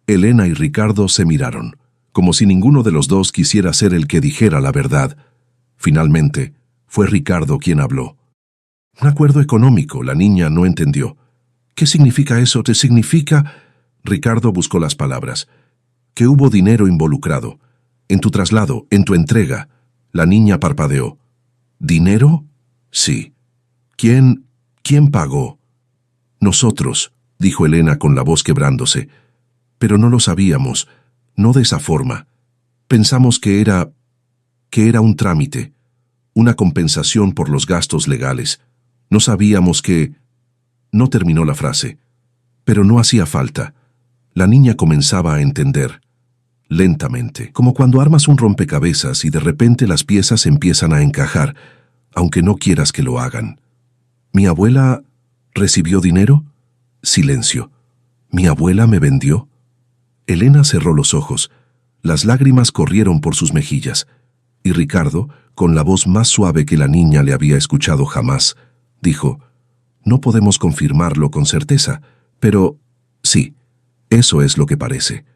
Elena y Ricardo se miraron, como si ninguno de los dos quisiera ser el que dijera la verdad. Finalmente, fue Ricardo quien habló. Un acuerdo económico, la niña no entendió. ¿Qué significa eso? ¿Te significa...? Ricardo buscó las palabras. Que hubo dinero involucrado. En tu traslado, en tu entrega. La niña parpadeó. ¿Dinero? Sí. ¿Quién pagó? Nosotros, dijo Elena con la voz quebrándose. Pero no lo sabíamos, no de esa forma. Pensamos que era un trámite, una compensación por los gastos legales. No sabíamos que... No terminó la frase. Pero no hacía falta. La niña comenzaba a entender. Lentamente, como cuando armas un rompecabezas y de repente las piezas empiezan a encajar, aunque no quieras que lo hagan. ¿Mi abuela recibió dinero? Silencio. ¿Mi abuela me vendió? Elena cerró los ojos. Las lágrimas corrieron por sus mejillas. Y Ricardo, con la voz más suave que la niña le había escuchado jamás, dijo, «No podemos confirmarlo con certeza, pero sí, eso es lo que parece».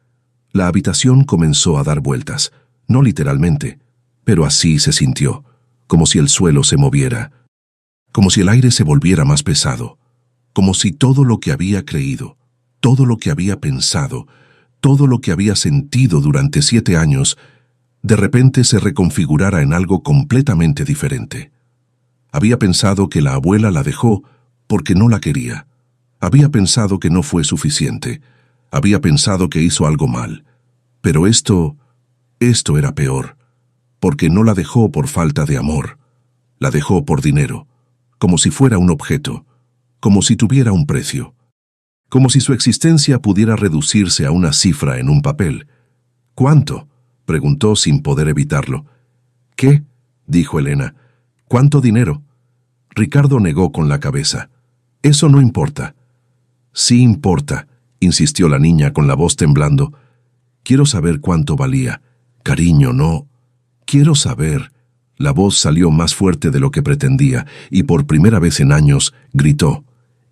La habitación comenzó a dar vueltas, no literalmente, pero así se sintió, como si el suelo se moviera, como si el aire se volviera más pesado, como si todo lo que había creído, todo lo que había pensado, todo lo que había sentido durante 7 años, de repente se reconfigurara en algo completamente diferente. Había pensado que la abuela la dejó porque no la quería. Había pensado que no fue suficiente. Había pensado que hizo algo mal. Pero esto era peor, porque no la dejó por falta de amor. La dejó por dinero, como si fuera un objeto, como si tuviera un precio, como si su existencia pudiera reducirse a una cifra en un papel. «¿Cuánto?», preguntó sin poder evitarlo. «¿Qué?», dijo Elena. «¿Cuánto dinero?». Ricardo negó con la cabeza. «Eso no importa». «Sí importa», insistió la niña con la voz temblando. «Quiero saber cuánto valía. Cariño, no. Quiero saber». La voz salió más fuerte de lo que pretendía y por primera vez en años gritó.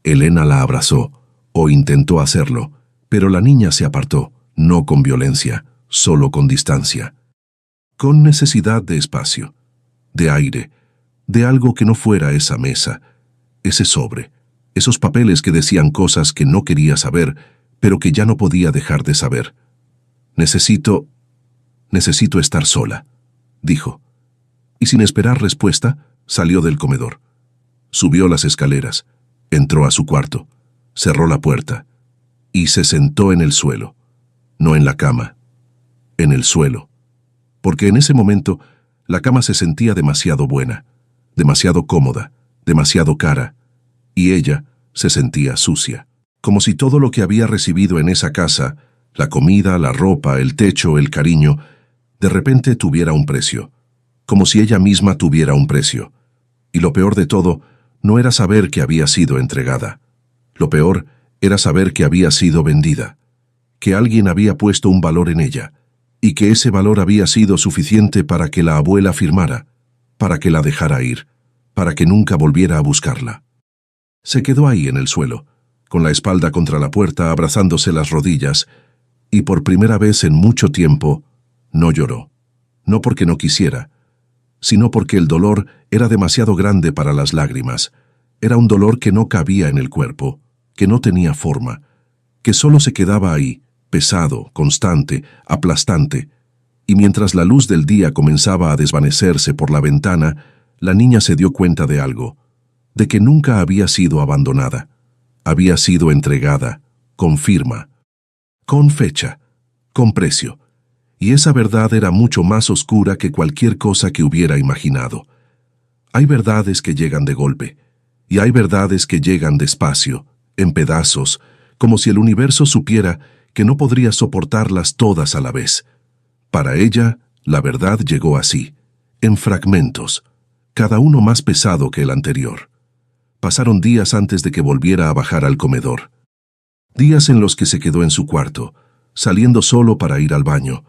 Elena la abrazó, o intentó hacerlo, pero la niña se apartó, no con violencia, solo con distancia. Con necesidad de espacio, de aire, de algo que no fuera esa mesa, ese sobre, esos papeles que decían cosas que no quería saber, pero que ya no podía dejar de saber. Necesito estar sola», dijo. Y sin esperar respuesta, salió del comedor. Subió las escaleras, entró a su cuarto, cerró la puerta y se sentó en el suelo, no en la cama, en el suelo, porque en ese momento la cama se sentía demasiado buena, demasiado cómoda, demasiado cara, y ella se sentía sucia, como si todo lo que había recibido en esa casa, la comida, la ropa, el techo, el cariño, de repente tuviera un precio, como si ella misma tuviera un precio. Y lo peor de todo no era saber que había sido entregada. Lo peor era saber que había sido vendida, que alguien había puesto un valor en ella, y que ese valor había sido suficiente para que la abuela firmara, para que la dejara ir, para que nunca volviera a buscarla. Se quedó ahí en el suelo, con la espalda contra la puerta, abrazándose las rodillas, y por primera vez en mucho tiempo no lloró, no porque no quisiera, sino porque el dolor era demasiado grande para las lágrimas. Era un dolor que no cabía en el cuerpo, que no tenía forma, que solo se quedaba ahí, pesado, constante, aplastante. Y mientras la luz del día comenzaba a desvanecerse por la ventana, la niña se dio cuenta de algo, de que nunca había sido abandonada. Había sido entregada, con firma, con fecha, con precio. Y esa verdad era mucho más oscura que cualquier cosa que hubiera imaginado. Hay verdades que llegan de golpe, y hay verdades que llegan despacio, en pedazos, como si el universo supiera que no podría soportarlas todas a la vez. Para ella, La verdad llegó así, en fragmentos, cada uno más pesado que el anterior. Pasaron días antes de que volviera a bajar al comedor. Días en los que se quedó en su cuarto, saliendo solo para ir al baño,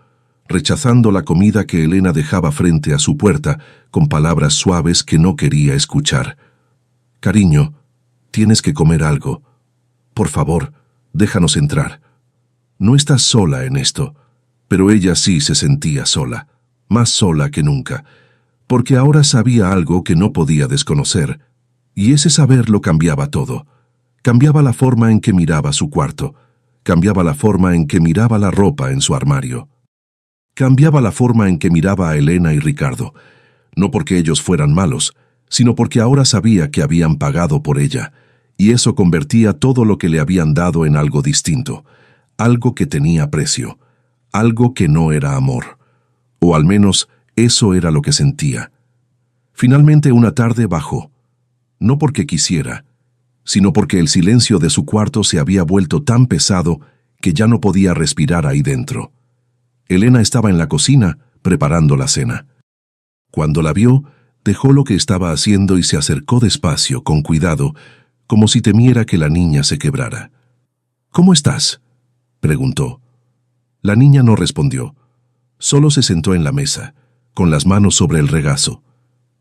rechazando la comida que Elena dejaba frente a su puerta con palabras suaves que no quería escuchar. «Cariño, tienes que comer algo. Por favor, déjanos entrar». No estás sola en esto, pero ella sí se sentía sola, más sola que nunca, porque ahora sabía algo que no podía desconocer, y ese saber lo cambiaba todo. Cambiaba la forma en que miraba su cuarto, cambiaba la forma en que miraba la ropa en su armario. Cambiaba la forma en que miraba a Elena y Ricardo, no porque ellos fueran malos, sino porque ahora sabía que habían pagado por ella, y eso convertía todo lo que le habían dado en algo distinto, algo que tenía precio, algo que no era amor, o al menos eso era lo que sentía. Finalmente una tarde bajó, no porque quisiera, sino porque el silencio de su cuarto se había vuelto tan pesado que ya no podía respirar ahí dentro. Elena estaba en la cocina preparando la cena. Cuando la vio, dejó lo que estaba haciendo y se acercó despacio, con cuidado, como si temiera que la niña se quebrara. «¿Cómo estás?», preguntó. La niña no respondió. Solo se sentó en la mesa, con las manos sobre el regazo,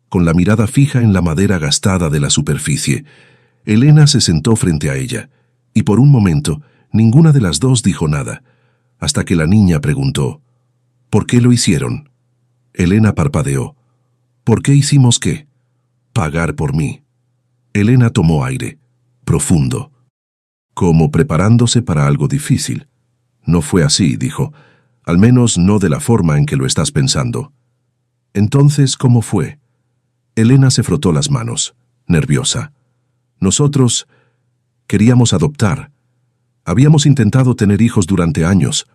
con la mirada fija en la madera gastada de la superficie. Elena se sentó frente a ella, y por un momento ninguna de las dos dijo nada, hasta que la niña preguntó: «¿Por qué lo hicieron?». Elena parpadeó. «¿Por qué hicimos qué?». «Pagar por mí». Elena tomó aire, profundo, como preparándose para algo difícil. «No fue así», dijo, «al menos no de la forma en que lo estás pensando». «Entonces, ¿cómo fue?». Elena se frotó las manos, nerviosa. «Nosotros queríamos adoptar. Habíamos intentado tener hijos durante años,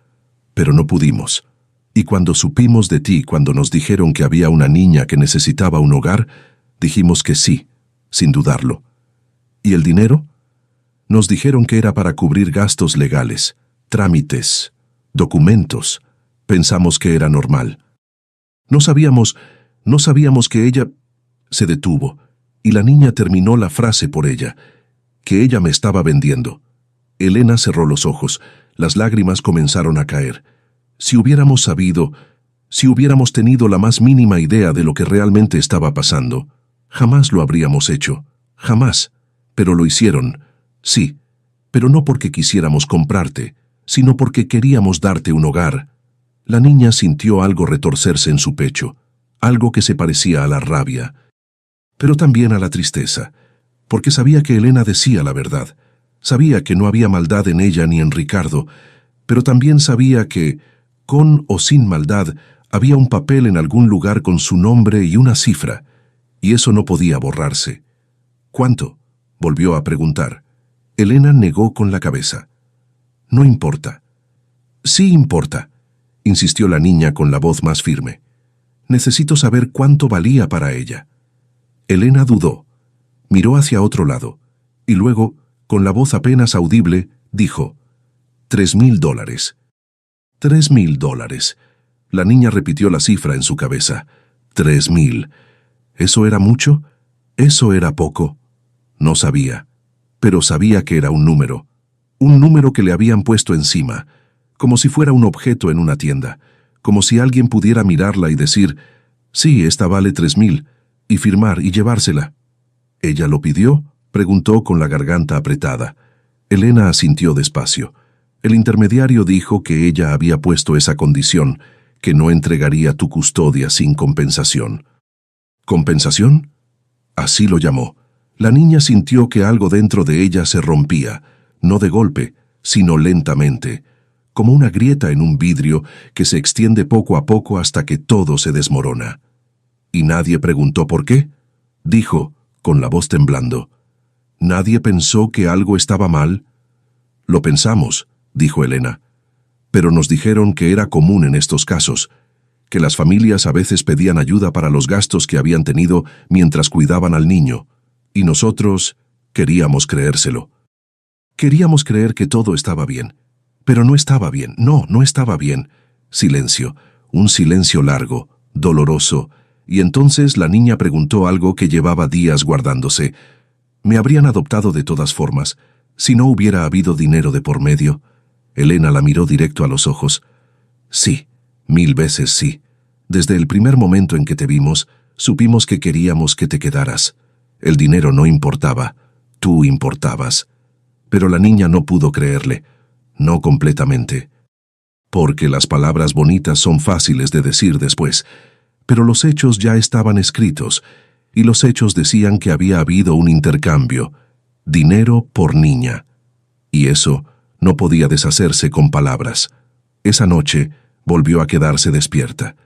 pero no pudimos. Y cuando supimos de ti, cuando nos dijeron que había una niña que necesitaba un hogar, dijimos que sí, sin dudarlo. ¿Y el dinero?». Nos dijeron que era para cubrir gastos legales, trámites, documentos. Pensamos que era normal. No sabíamos que ella... Se detuvo, y la niña terminó la frase por ella, que ella me estaba vendiendo. Elena cerró los ojos, las lágrimas comenzaron a caer. Si hubiéramos sabido, si hubiéramos tenido la más mínima idea de lo que realmente estaba pasando, jamás lo habríamos hecho, jamás. Pero lo hicieron, sí, pero no porque quisiéramos comprarte, sino porque queríamos darte un hogar. La niña sintió algo retorcerse en su pecho, algo que se parecía a la rabia, pero también a la tristeza, porque sabía que Elena decía la verdad, sabía que no había maldad en ella ni en Ricardo, pero también sabía que, con o sin maldad, había un papel en algún lugar con su nombre y una cifra, y eso no podía borrarse. «¿Cuánto?», volvió a preguntar. Elena negó con la cabeza. «No importa». «Sí importa», insistió la niña con la voz más firme. «Necesito saber cuánto valía para ella». Elena dudó, miró hacia otro lado, y luego, con la voz apenas audible, dijo: $3,000. $3,000. La niña repitió la cifra en su cabeza. 3,000. ¿Eso era mucho? ¿Eso era poco? No sabía, pero sabía que era un número que le habían puesto encima, como si fuera un objeto en una tienda, como si alguien pudiera mirarla y decir: «Sí, esta vale 3,000», y firmar y llevársela. «¿Ella lo pidió?», preguntó con la garganta apretada. Elena asintió despacio. El intermediario dijo que ella había puesto esa condición, que no entregaría tu custodia sin compensación. ¿Compensación? Así lo llamó. La niña sintió que algo dentro de ella se rompía, no de golpe, sino lentamente, como una grieta en un vidrio que se extiende poco a poco hasta que todo se desmorona. ¿Y nadie preguntó por qué?, dijo, con la voz temblando. ¿Nadie pensó que algo estaba mal? Lo pensamos, dijo Elena, pero nos dijeron que era común en estos casos, que las familias a veces pedían ayuda para los gastos que habían tenido mientras cuidaban al niño, y nosotros queríamos creérselo. Queríamos creer que todo estaba bien, pero no estaba bien, no estaba bien. Silencio, un silencio largo, doloroso, y entonces la niña preguntó algo que llevaba días guardándose. ¿Me habrían adoptado de todas formas, si no hubiera habido dinero de por medio? Elena la miró directo a los ojos. Sí, 1000 veces sí. Desde el primer momento en que te vimos, supimos que queríamos que te quedaras. El dinero no importaba, tú importabas. Pero la niña no pudo creerle, no completamente. Porque las palabras bonitas son fáciles de decir después, pero los hechos ya estaban escritos, y los hechos decían que había habido un intercambio, dinero por niña. Y eso no podía deshacerse con palabras. Esa noche volvió a quedarse despierta,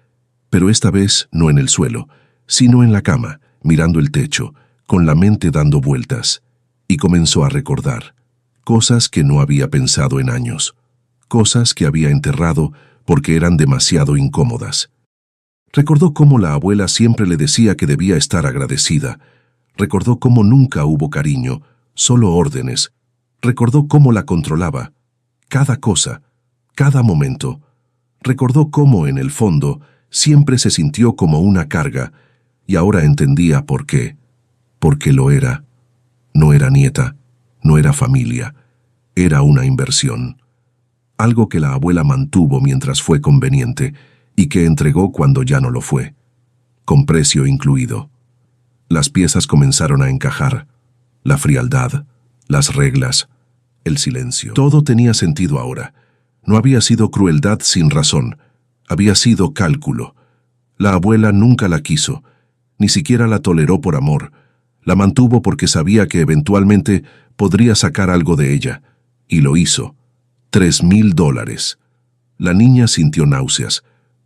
pero esta vez no en el suelo, sino en la cama, mirando el techo, con la mente dando vueltas, y comenzó a recordar cosas que no había pensado en años, cosas que había enterrado porque eran demasiado incómodas. Recordó cómo la abuela siempre le decía que debía estar agradecida. Recordó cómo nunca hubo cariño, solo órdenes. Recordó cómo la controlaba, cada cosa, cada momento. Recordó cómo, en el fondo, siempre se sintió como una carga, y ahora entendía por qué. Porque lo era. No era nieta, no era familia, era una inversión. Algo que la abuela mantuvo mientras fue conveniente, y que entregó cuando ya no lo fue, con precio incluido. Las piezas comenzaron a encajar, la frialdad, las reglas, el silencio. Todo tenía sentido ahora. No había sido crueldad sin razón, había sido cálculo. La abuela nunca la quiso, ni siquiera la toleró por amor. La mantuvo porque sabía que eventualmente podría sacar algo de ella, y lo hizo. $3000. La niña sintió náuseas.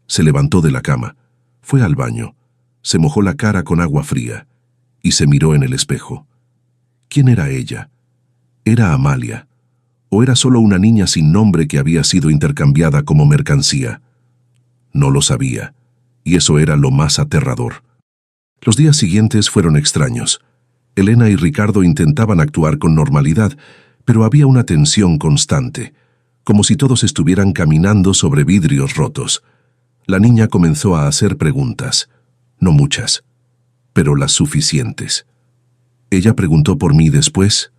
Se levantó de la cama, fue al baño, se mojó la cara con agua fría y se miró en el espejo. ¿Quién era ella? ¿Era Amalia? ¿O era solo una niña sin nombre que había sido intercambiada como mercancía? No lo sabía, y eso era lo más aterrador. Los días siguientes fueron extraños. Elena y Ricardo intentaban actuar con normalidad, pero había una tensión constante, como si todos estuvieran caminando sobre vidrios rotos. La niña comenzó a hacer preguntas, no muchas, pero las suficientes. ¿Ella preguntó por mí después?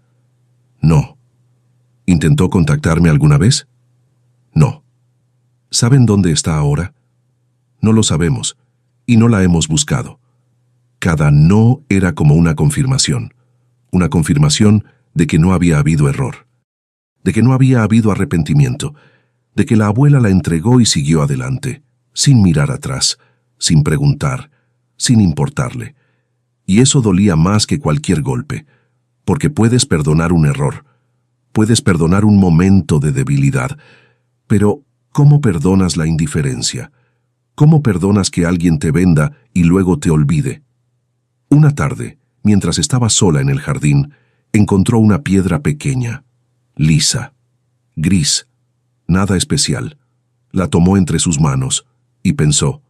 No. ¿Intentó contactarme alguna vez? No. ¿Saben dónde está ahora? No lo sabemos, y no la hemos buscado. Cada no era como una confirmación de que no había habido error, de que no había habido arrepentimiento, de que la abuela la entregó y siguió adelante, sin mirar atrás, sin preguntar, sin importarle. Y eso dolía más que cualquier golpe, porque puedes perdonar un error, puedes perdonar un momento de debilidad, pero ¿cómo perdonas la indiferencia? ¿Cómo perdonas que alguien te venda y luego te olvide? Una tarde, mientras estaba sola en el jardín, encontró una piedra pequeña, lisa, gris, nada especial. La tomó entre sus manos y pensó,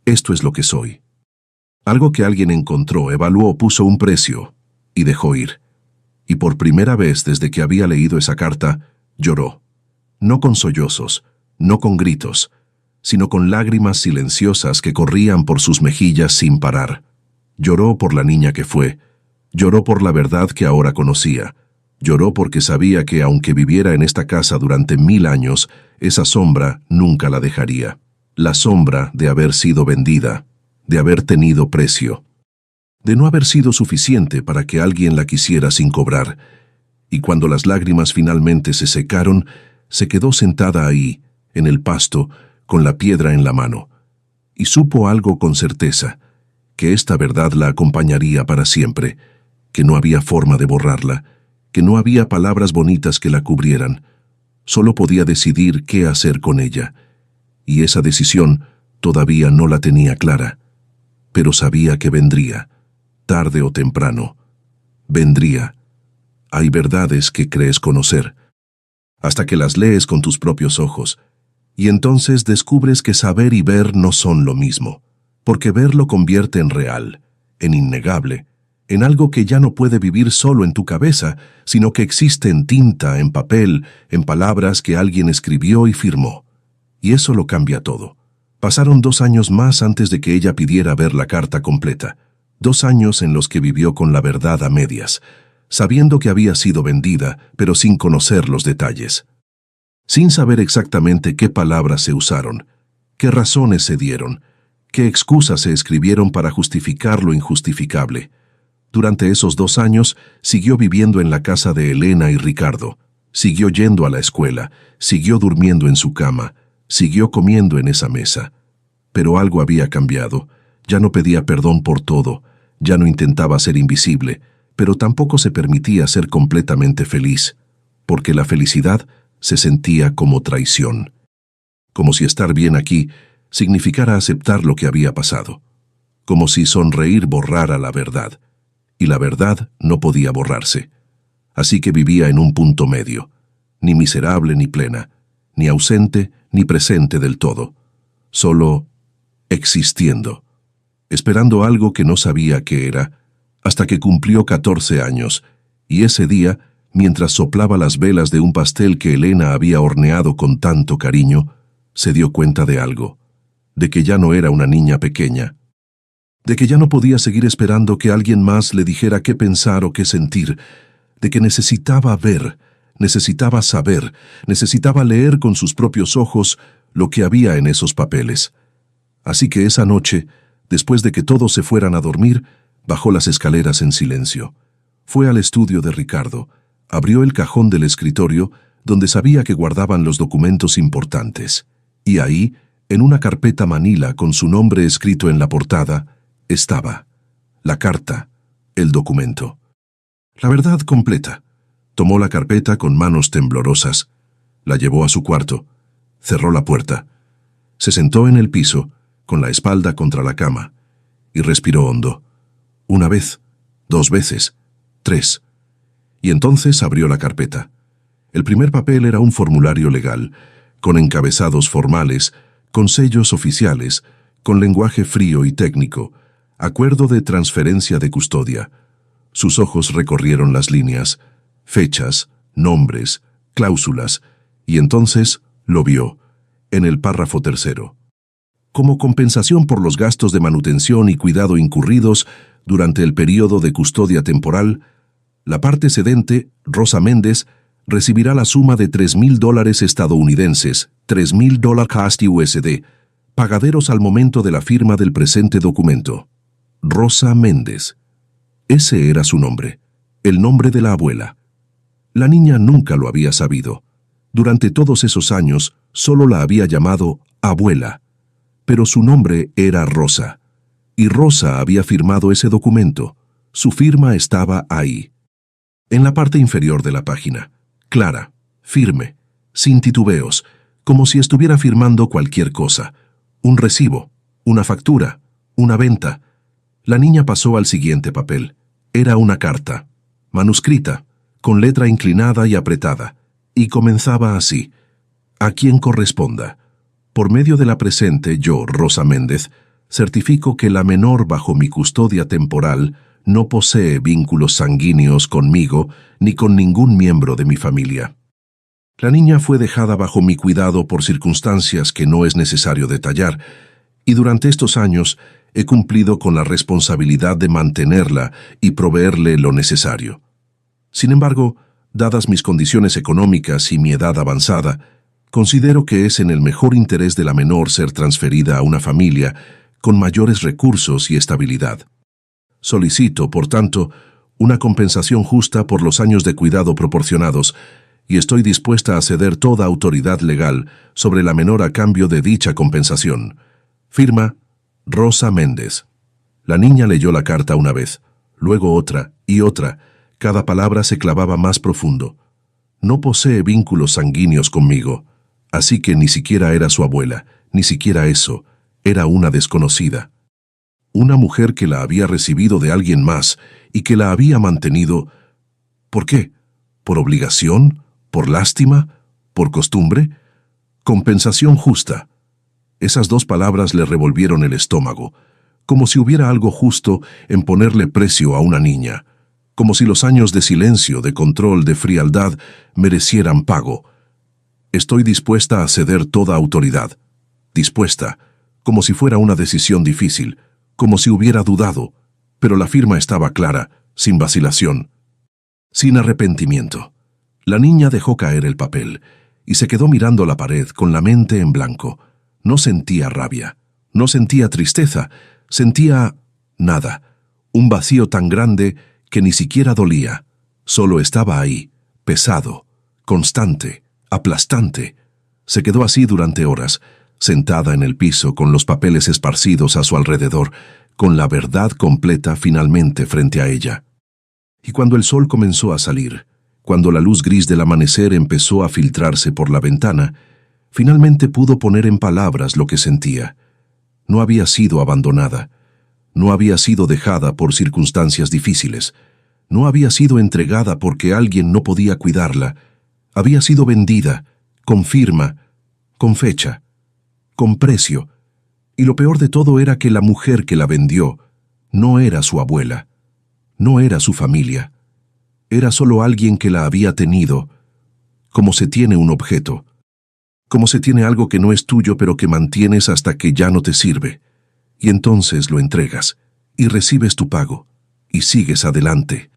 esto es lo que soy. Algo que alguien encontró, evaluó, puso un precio y dejó ir. Y por primera vez desde que había leído esa carta, lloró. No con sollozos, no con gritos, sino con lágrimas silenciosas que corrían por sus mejillas sin parar. Lloró por la niña que fue, lloró por la verdad que ahora conocía, lloró porque sabía que aunque viviera en esta casa durante 1000 años, esa sombra nunca la dejaría. La sombra de haber sido vendida, de haber tenido precio, de no haber sido suficiente para que alguien la quisiera sin cobrar. Y cuando las lágrimas finalmente se secaron, se quedó sentada ahí, en el pasto, con la piedra en la mano, y supo algo con certeza, que esta verdad la acompañaría para siempre, que no había forma de borrarla, que no había palabras bonitas que la cubrieran. Solo podía decidir qué hacer con ella, y esa decisión todavía no la tenía clara, pero sabía que vendría, tarde o temprano. Vendría. Hay verdades que crees conocer, hasta que las lees con tus propios ojos, y entonces descubres que saber y ver no son lo mismo, porque ver lo convierte en real, en innegable, en algo que ya no puede vivir solo en tu cabeza, sino que existe en tinta, en papel, en palabras que alguien escribió y firmó. Y eso lo cambia todo. Pasaron 2 años más antes de que ella pidiera ver la carta completa. 2 años en los que vivió con la verdad a medias, sabiendo que había sido vendida, pero sin conocer los detalles. Sin saber exactamente qué palabras se usaron, qué razones se dieron, qué excusas se escribieron para justificar lo injustificable. Durante esos 2 años siguió viviendo en la casa de Elena y Ricardo, siguió yendo a la escuela, siguió durmiendo en su cama, siguió comiendo en esa mesa. Pero algo había cambiado. Ya no pedía perdón por todo, ya no intentaba ser invisible, pero tampoco se permitía ser completamente feliz, porque la felicidad se sentía como traición. Como si estar bien aquí significara aceptar lo que había pasado. Como si sonreír borrara la verdad. Y la verdad no podía borrarse. Así que vivía en un punto medio, ni miserable ni plena, ni ausente ni presente del todo, solo existiendo, esperando algo que no sabía qué era, hasta que cumplió 14 años, y ese día, mientras soplaba las velas de un pastel que Elena había horneado con tanto cariño, se dio cuenta de algo, de que ya no era una niña pequeña, de que ya no podía seguir esperando que alguien más le dijera qué pensar o qué sentir, de que necesitaba ver, necesitaba saber, necesitaba leer con sus propios ojos lo que había en esos papeles. Así que esa noche, después de que todos se fueran a dormir, bajó las escaleras en silencio. Fue al estudio de Ricardo, abrió el cajón del escritorio donde sabía que guardaban los documentos importantes, y ahí, en una carpeta manila con su nombre escrito en la portada, estaba la carta, el documento. La verdad completa. Tomó la carpeta con manos temblorosas, la llevó a su cuarto, cerró la puerta, se sentó en el piso, con la espalda contra la cama, y respiró hondo. 1 vez, 2 veces, 3. Y entonces abrió la carpeta. El primer papel era un formulario legal, con encabezados formales, con sellos oficiales, con lenguaje frío y técnico, acuerdo de transferencia de custodia. Sus ojos recorrieron las líneas, fechas, nombres, cláusulas, y entonces lo vio, en el párrafo 3. Como compensación por los gastos de manutención y cuidado incurridos durante el período de custodia temporal, la parte cedente, Rosa Méndez, recibirá la suma de $3,000 estadounidenses, $3,000 cost USD, pagaderos al momento de la firma del presente documento. Rosa Méndez. Ese era su nombre, el nombre de la abuela. La niña nunca lo había sabido. Durante todos esos años, solo la había llamado abuela. Pero su nombre era Rosa. Y Rosa había firmado ese documento. Su firma estaba ahí. En la parte inferior de la página. Clara, firme, sin titubeos, como si estuviera firmando cualquier cosa. Un recibo, una factura, una venta. La niña pasó al siguiente papel. Era una carta, manuscrita, con letra inclinada y apretada, y comenzaba así: a quien corresponda. Por medio de la presente, yo, Rosa Méndez, certifico que la menor bajo mi custodia temporal no posee vínculos sanguíneos conmigo ni con ningún miembro de mi familia. La niña fue dejada bajo mi cuidado por circunstancias que no es necesario detallar, y durante estos años he cumplido con la responsabilidad de mantenerla y proveerle lo necesario. Sin embargo, dadas mis condiciones económicas y mi edad avanzada, considero que es en el mejor interés de la menor ser transferida a una familia con mayores recursos y estabilidad. Solicito, por tanto, una compensación justa por los años de cuidado proporcionados, y estoy dispuesta a ceder toda autoridad legal sobre la menor a cambio de dicha compensación. Firma Rosa Méndez. La niña leyó la carta una vez, luego otra y otra. Cada palabra se clavaba más profundo. No posee vínculos sanguíneos conmigo, así que ni siquiera era su abuela, ni siquiera eso, era una desconocida. Una mujer que la había recibido de alguien más y que la había mantenido. ¿Por qué? ¿Por obligación? ¿Por lástima? ¿Por costumbre? Compensación justa. Esas 2 palabras le revolvieron el estómago, como si hubiera algo justo en ponerle precio a una niña, como si los años de silencio, de control, de frialdad merecieran pago. Estoy dispuesta a ceder toda autoridad. Dispuesta. como si fuera una decisión difícil, como si hubiera dudado, pero la firma estaba clara, sin vacilación, sin arrepentimiento. La niña dejó caer el papel y se quedó mirando la pared con la mente en blanco. No sentía rabia, no sentía tristeza, sentía nada, un vacío tan grande que ni siquiera dolía. Solo estaba ahí, pesado, constante, aplastante. Se quedó así durante horas, sentada en el piso con los papeles esparcidos a su alrededor, con la verdad completa finalmente frente a ella. Y cuando el sol comenzó a salir, cuando la luz gris del amanecer empezó a filtrarse por la ventana, finalmente pudo poner en palabras lo que sentía. No había sido abandonada, no había sido dejada por circunstancias difíciles, no había sido entregada porque alguien no podía cuidarla, había sido vendida, con firma, con fecha, con precio, y lo peor de todo era que la mujer que la vendió no era su abuela, no era su familia, era solo alguien que la había tenido, como se tiene un objeto, como se tiene algo que no es tuyo pero que mantienes hasta que ya no te sirve, y entonces lo entregas, y recibes tu pago, y sigues adelante.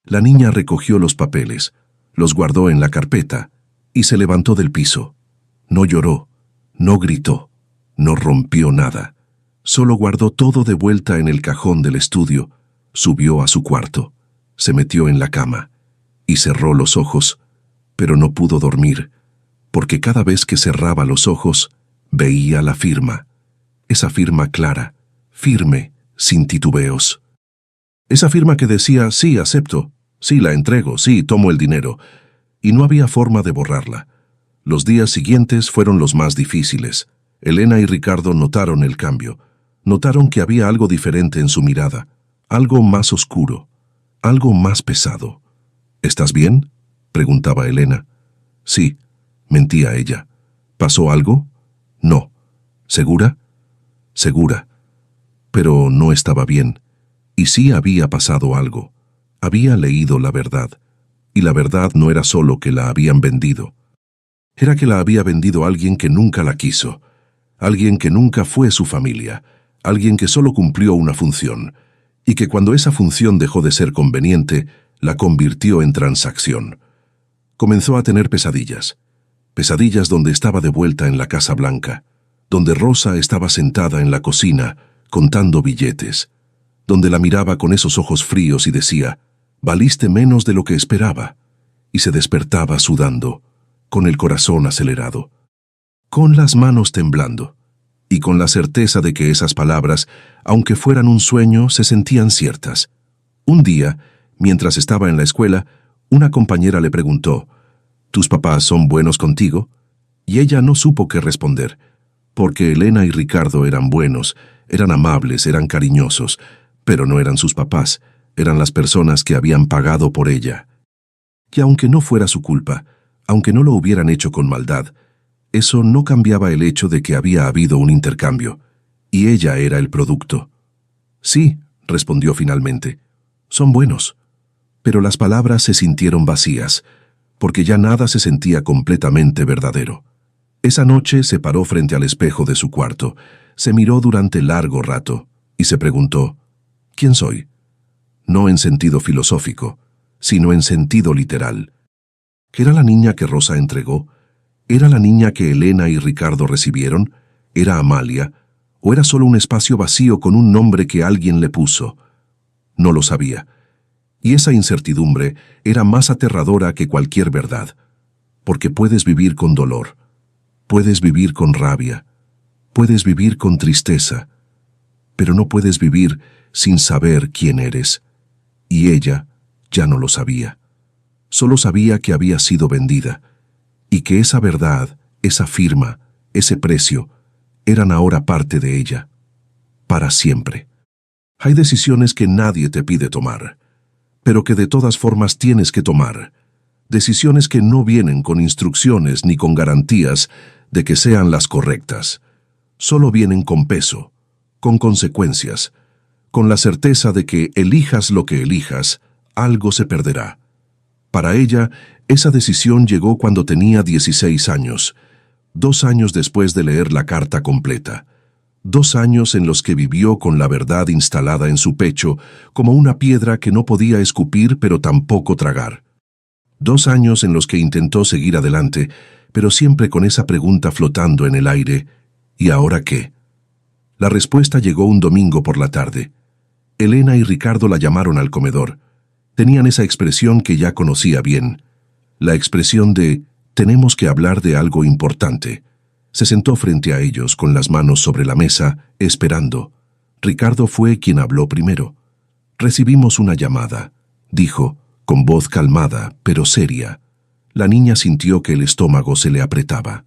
La niña recogió los papeles, los guardó en la carpeta, y se levantó del piso. No lloró, no gritó, no rompió nada. Solo guardó todo de vuelta en el cajón del estudio, subió a su cuarto, se metió en la cama, y cerró los ojos, pero no pudo dormir, porque cada vez que cerraba los ojos, veía la firma, esa firma clara, firme, sin titubeos. Esa firma que decía, sí, acepto, sí, la entrego, sí, tomo el dinero, y no había forma de borrarla. Los días siguientes fueron los más difíciles. Elena y Ricardo notaron el cambio, notaron que había algo diferente en su mirada, algo más oscuro, algo más pesado. ¿Estás bien?, preguntaba Elena. Sí, mentía ella. ¿Pasó algo? No. ¿Segura? Segura. Pero no estaba bien. Y sí había pasado algo. Había leído la verdad. Y la verdad no era solo que la habían vendido. Era que la había vendido alguien que nunca la quiso. Alguien que nunca fue su familia. Alguien que solo cumplió una función. Y que cuando esa función dejó de ser conveniente, la convirtió en transacción. Comenzó a tener pesadillas. Pesadillas donde estaba de vuelta en la Casa Blanca, donde Rosa estaba sentada en la cocina, contando billetes, donde la miraba con esos ojos fríos y decía, «Valiste menos de lo que esperaba», y se despertaba sudando, con el corazón acelerado, con las manos temblando, y con la certeza de que esas palabras, aunque fueran un sueño, se sentían ciertas. Un día, mientras estaba en la escuela, una compañera le preguntó, «¿Tus papás son buenos contigo?», y ella no supo qué responder, porque Elena y Ricardo eran buenos, eran amables, eran cariñosos, pero no eran sus papás, eran las personas que habían pagado por ella. Y aunque no fuera su culpa, aunque no lo hubieran hecho con maldad, eso no cambiaba el hecho de que había habido un intercambio, y ella era el producto. «Sí», respondió finalmente, «son buenos». Pero las palabras se sintieron vacías, porque ya nada se sentía completamente verdadero. Esa noche se paró frente al espejo de su cuarto, se miró durante largo rato y se preguntó, ¿quién soy? No en sentido filosófico, sino en sentido literal. ¿Era la niña que Rosa entregó? ¿Era la niña que Elena y Ricardo recibieron? ¿Era Amalia? ¿O era solo un espacio vacío con un nombre que alguien le puso? No lo sabía. Y esa incertidumbre era más aterradora que cualquier verdad, porque puedes vivir con dolor, puedes vivir con rabia, puedes vivir con tristeza, pero no puedes vivir sin saber quién eres. Y ella ya no lo sabía. Solo sabía que había sido vendida, y que esa verdad, esa firma, ese precio, eran ahora parte de ella, para siempre. Hay decisiones que nadie te pide tomar, pero que de todas formas tienes que tomar. Decisiones que no vienen con instrucciones ni con garantías de que sean las correctas. Solo vienen con peso, con consecuencias, con la certeza de que elijas lo que elijas, algo se perderá. Para ella, esa decisión llegó cuando tenía 16 años, 2 años después de leer la carta completa, 2 años en los que vivió con la verdad instalada en su pecho, como una piedra que no podía escupir pero tampoco tragar. 2 años en los que intentó seguir adelante, pero siempre con esa pregunta flotando en el aire: ¿y ahora qué? La respuesta llegó un domingo por la tarde. Elena y Ricardo la llamaron al comedor. Tenían esa expresión que ya conocía bien, la expresión de «tenemos que hablar de algo importante». Se sentó frente a ellos con las manos sobre la mesa, esperando. Ricardo fue quien habló primero. «Recibimos una llamada», dijo, con voz calmada, pero seria. La niña sintió que el estómago se le apretaba.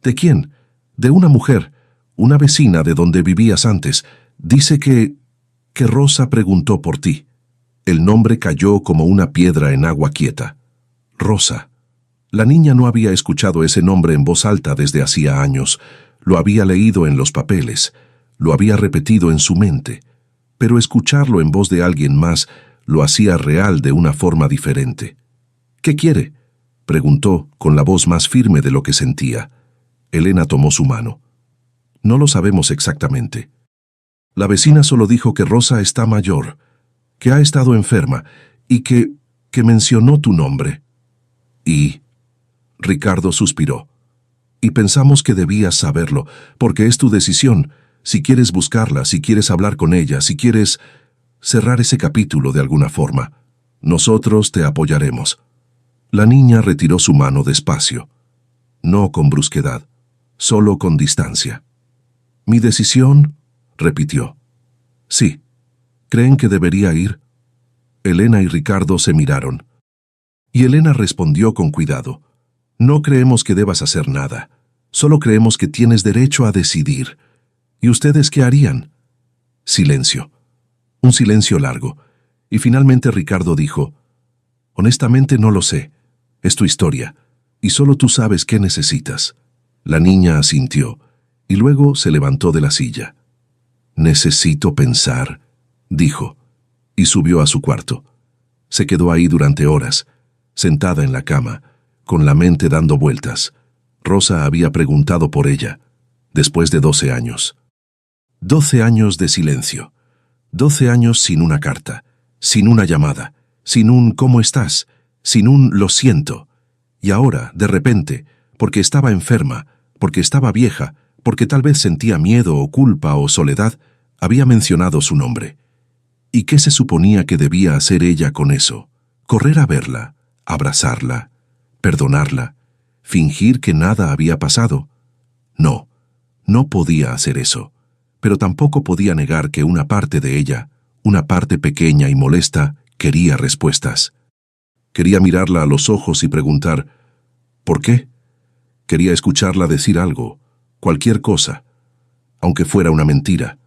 «¿De quién?» «De una mujer, una vecina de donde vivías antes. Dice que Rosa preguntó por ti». El nombre cayó como una piedra en agua quieta. Rosa. La niña no había escuchado ese nombre en voz alta desde hacía años. Lo había leído en los papeles, lo había repetido en su mente, pero escucharlo en voz de alguien más lo hacía real de una forma diferente. «¿Qué quiere?», preguntó con la voz más firme de lo que sentía. Elena tomó su mano. «No lo sabemos exactamente. La vecina solo dijo que Rosa está mayor, que ha estado enferma y que mencionó tu nombre». «¿Y?» Ricardo suspiró. «Y pensamos que debías saberlo, porque es tu decisión, si quieres buscarla, si quieres hablar con ella, si quieres cerrar ese capítulo de alguna forma. Nosotros te apoyaremos». La niña retiró su mano despacio. No con brusquedad, solo con distancia. «¿Mi decisión?», repitió. «Sí. ¿Creen que debería ir?». Elena y Ricardo se miraron. Y Elena respondió con cuidado: «No creemos que debas hacer nada. Solo creemos que tienes derecho a decidir. ¿Y ustedes qué harían?». Silencio. Un silencio largo. Y finalmente Ricardo dijo: «Honestamente no lo sé. Es tu historia. Y solo tú sabes qué necesitas». La niña asintió, y luego se levantó de la silla. «Necesito pensar», dijo, y subió a su cuarto. Se quedó ahí durante horas, sentada en la cama, con la mente dando vueltas. Rosa había preguntado por ella, después de 12 años. 12 años de silencio. 12 años sin una carta, sin una llamada, sin un «¿cómo estás?», sin un «lo siento». Y ahora, de repente, porque estaba enferma, porque estaba vieja, porque tal vez sentía miedo o culpa o soledad, había mencionado su nombre. ¿Y qué se suponía que debía hacer ella con eso? ¿Correr a verla, abrazarla, perdonarla, fingir que nada había pasado? No, no podía hacer eso, pero tampoco podía negar que una parte de ella, una parte pequeña y molesta, quería respuestas. Quería mirarla a los ojos y preguntar: ¿por qué? Quería escucharla decir algo, cualquier cosa, aunque fuera una mentira,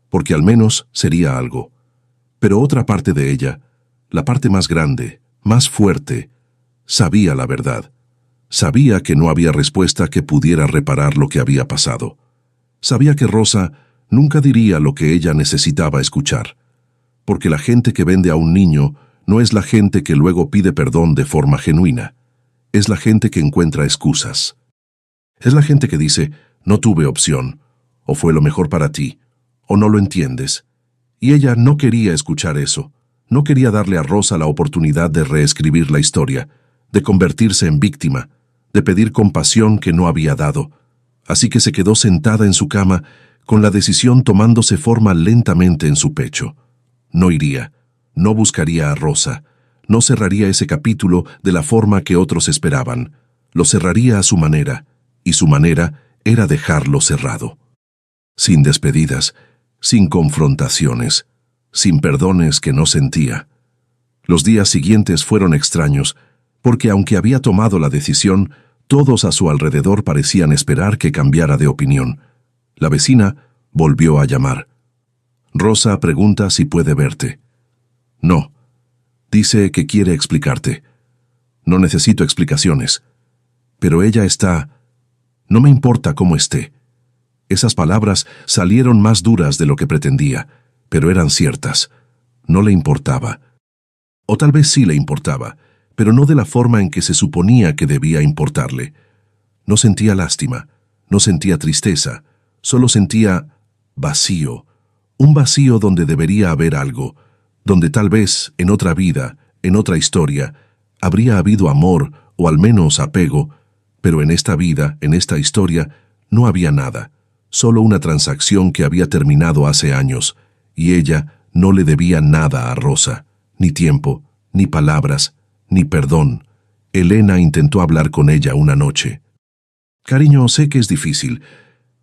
porque al menos sería algo. Pero otra parte de ella, la parte más grande, más fuerte, sabía la verdad. Sabía que no había respuesta que pudiera reparar lo que había pasado. Sabía que Rosa nunca diría lo que ella necesitaba escuchar, porque la gente que vende a un niño no es la gente que luego pide perdón de forma genuina. Es la gente que encuentra excusas. Es la gente que dice: «no tuve opción», o «fue lo mejor para ti», o «no lo entiendes». Y ella no quería escuchar eso. No quería darle a Rosa la oportunidad de reescribir la historia, de convertirse en víctima, de pedir compasión que no había dado. Así que se quedó sentada en su cama, con la decisión tomándose forma lentamente en su pecho. No iría, no buscaría a Rosa, no cerraría ese capítulo de la forma que otros esperaban. Lo cerraría a su manera, y su manera era dejarlo cerrado. Sin despedidas, sin confrontaciones, sin perdones que no sentía. Los días siguientes fueron extraños, porque aunque había tomado la decisión, todos a su alrededor parecían esperar que cambiara de opinión. La vecina volvió a llamar. «Rosa pregunta si puede verte». «No. Dice que quiere explicarte». «No necesito explicaciones». «Pero ella está... no me importa cómo esté». Esas palabras salieron más duras de lo que pretendía, pero eran ciertas. No le importaba. O tal vez sí le importaba, pero no de la forma en que se suponía que debía importarle. No sentía lástima, no sentía tristeza, solo sentía vacío, un vacío donde debería haber algo, donde tal vez, en otra vida, en otra historia, habría habido amor o al menos apego, pero en esta vida, en esta historia, no había nada, solo una transacción que había terminado hace años, y ella no le debía nada a Rosa, ni tiempo, ni palabras, ni perdón. Elena intentó hablar con ella una noche. Cariño, sé que es difícil,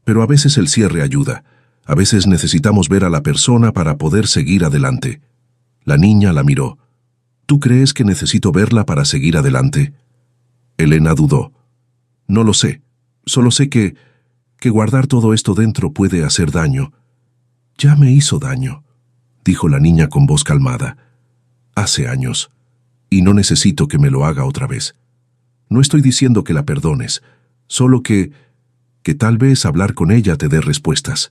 pero a veces el cierre ayuda. A veces necesitamos ver a la persona para poder seguir adelante. La niña la miró. ¿Tú crees que necesito verla para seguir adelante? Elena dudó. No lo sé. Solo sé que guardar todo esto dentro puede hacer daño. Ya me hizo daño, dijo la niña con voz calmada. Hace años. Y no necesito que me lo haga otra vez. No estoy diciendo que la perdones, solo que tal vez hablar con ella te dé respuestas.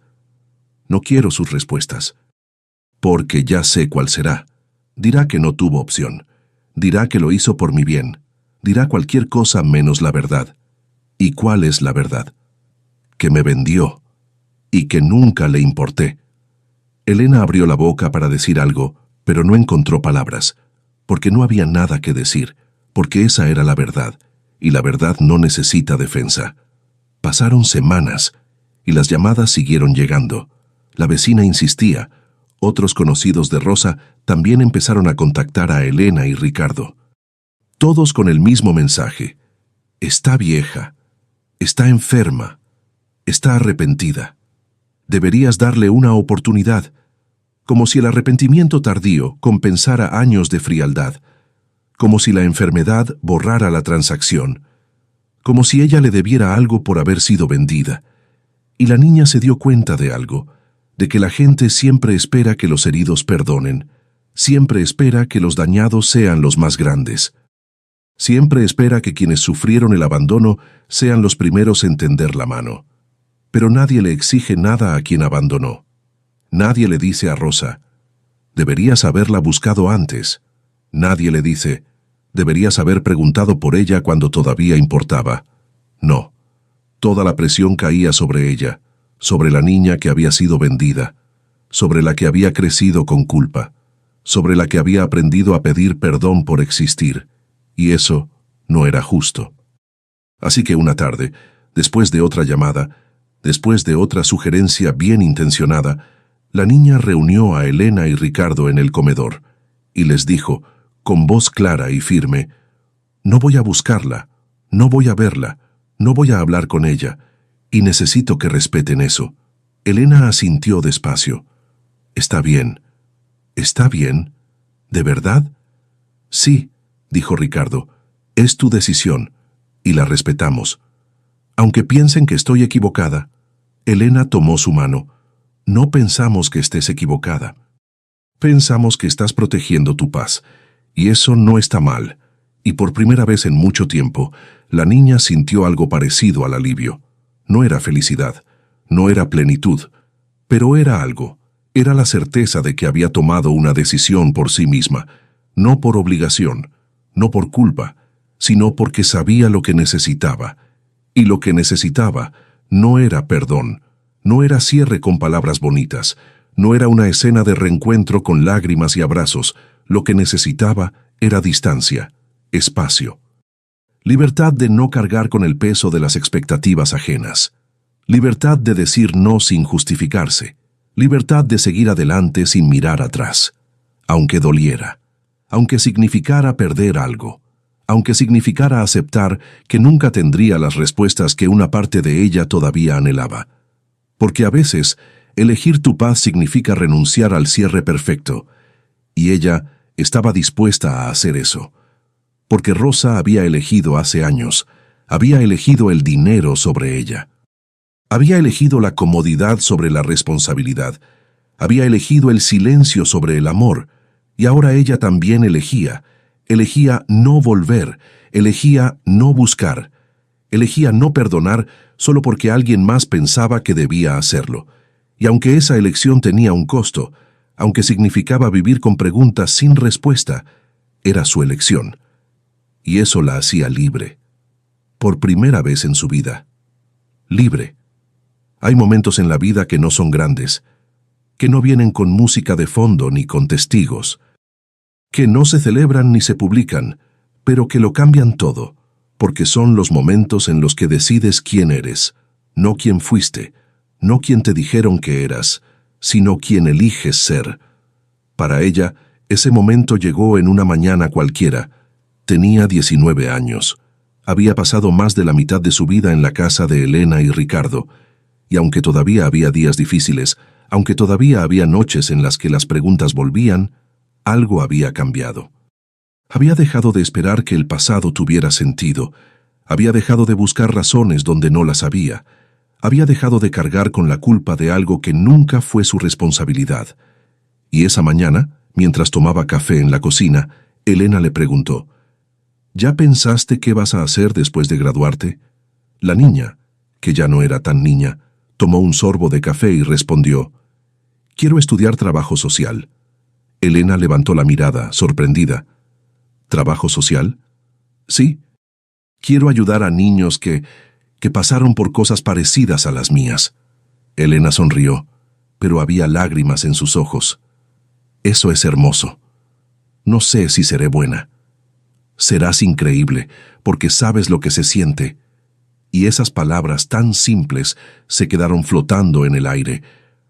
No quiero sus respuestas. Porque ya sé cuál será. Dirá que no tuvo opción. Dirá que lo hizo por mi bien. Dirá cualquier cosa menos la verdad. ¿Y cuál es la verdad? Que me vendió. Y que nunca le importé. Elena abrió la boca para decir algo, pero no encontró palabras, porque no había nada que decir, porque esa era la verdad, y la verdad no necesita defensa. Pasaron semanas, y las llamadas siguieron llegando. La vecina insistía. Otros conocidos de Rosa también empezaron a contactar a Elena y Ricardo. Todos con el mismo mensaje. Está vieja. Está enferma. Está arrepentida. Deberías darle una oportunidad. Como si el arrepentimiento tardío compensara años de frialdad. Como si la enfermedad borrara la transacción. Como si ella le debiera algo por haber sido vendida. Y la niña se dio cuenta de algo, de que la gente siempre espera que los heridos perdonen, siempre espera que los dañados sean los más grandes. Siempre espera que quienes sufrieron el abandono sean los primeros en tender la mano. Pero nadie le exige nada a quien abandonó. Nadie le dice a Rosa, deberías haberla buscado antes. Nadie le dice, deberías haber preguntado por ella cuando todavía importaba. No. Toda la presión caía sobre ella, sobre la niña que había sido vendida, sobre la que había crecido con culpa, sobre la que había aprendido a pedir perdón por existir, y eso no era justo. Así que una tarde, después de otra llamada, después de otra sugerencia bien intencionada, la niña reunió a Elena y Ricardo en el comedor, y les dijo, con voz clara y firme, no voy a buscarla, no voy a verla, no voy a hablar con ella, y necesito que respeten eso. Elena asintió despacio. Está bien. ¿Está bien? ¿De verdad? Sí, dijo Ricardo. Es tu decisión, y la respetamos. Aunque piensen que estoy equivocada. Elena tomó su mano. No pensamos que estés equivocada. Pensamos que estás protegiendo tu paz, y eso no está mal. Y por primera vez en mucho tiempo, la niña sintió algo parecido al alivio. No era felicidad, no era plenitud, pero era algo. Era la certeza de que había tomado una decisión por sí misma, no por obligación, no por culpa, sino porque sabía lo que necesitaba. Y lo que necesitaba no era perdón, no era cierre con palabras bonitas, no era una escena de reencuentro con lágrimas y abrazos. Lo que necesitaba era distancia, espacio. Libertad de no cargar con el peso de las expectativas ajenas. Libertad de decir no sin justificarse. Libertad de seguir adelante sin mirar atrás. Aunque doliera. Aunque significara perder algo. Aunque significara aceptar que nunca tendría las respuestas que una parte de ella todavía anhelaba. Porque a veces, elegir tu paz significa renunciar al cierre perfecto. Y ella estaba dispuesta a hacer eso. Porque Rosa había elegido hace años, había elegido el dinero sobre ella. Había elegido la comodidad sobre la responsabilidad, había elegido el silencio sobre el amor, y ahora ella también elegía no volver, elegía no buscar, elegía no perdonar solo porque alguien más pensaba que debía hacerlo. Y aunque esa elección tenía un costo, aunque significaba vivir con preguntas sin respuesta, era su elección. Y eso la hacía libre. Por primera vez en su vida. Libre. Hay momentos en la vida que no son grandes, que no vienen con música de fondo ni con testigos, que no se celebran ni se publican, pero que lo cambian todo, porque son los momentos en los que decides quién eres, no quién fuiste, no quién te dijeron que eras, sino quién eliges ser. Para ella, ese momento llegó en una mañana cualquiera. Tenía 19 años. Había pasado más de la mitad de su vida en la casa de Elena y Ricardo, y aunque todavía había días difíciles, aunque todavía había noches en las que las preguntas volvían, algo había cambiado. Había dejado de esperar que el pasado tuviera sentido, había dejado de buscar razones donde no las había dejado de cargar con la culpa de algo que nunca fue su responsabilidad. Y esa mañana, mientras tomaba café en la cocina, Elena le preguntó, ¿ya pensaste qué vas a hacer después de graduarte? La niña, que ya no era tan niña, tomó un sorbo de café y respondió, quiero estudiar trabajo social. Elena levantó la mirada, sorprendida. ¿Trabajo social? Sí. Quiero ayudar a niños que pasaron por cosas parecidas a las mías. Elena sonrió, pero había lágrimas en sus ojos. Eso es hermoso. No sé si seré buena. Serás increíble, porque sabes lo que se siente. Y esas palabras tan simples se quedaron flotando en el aire,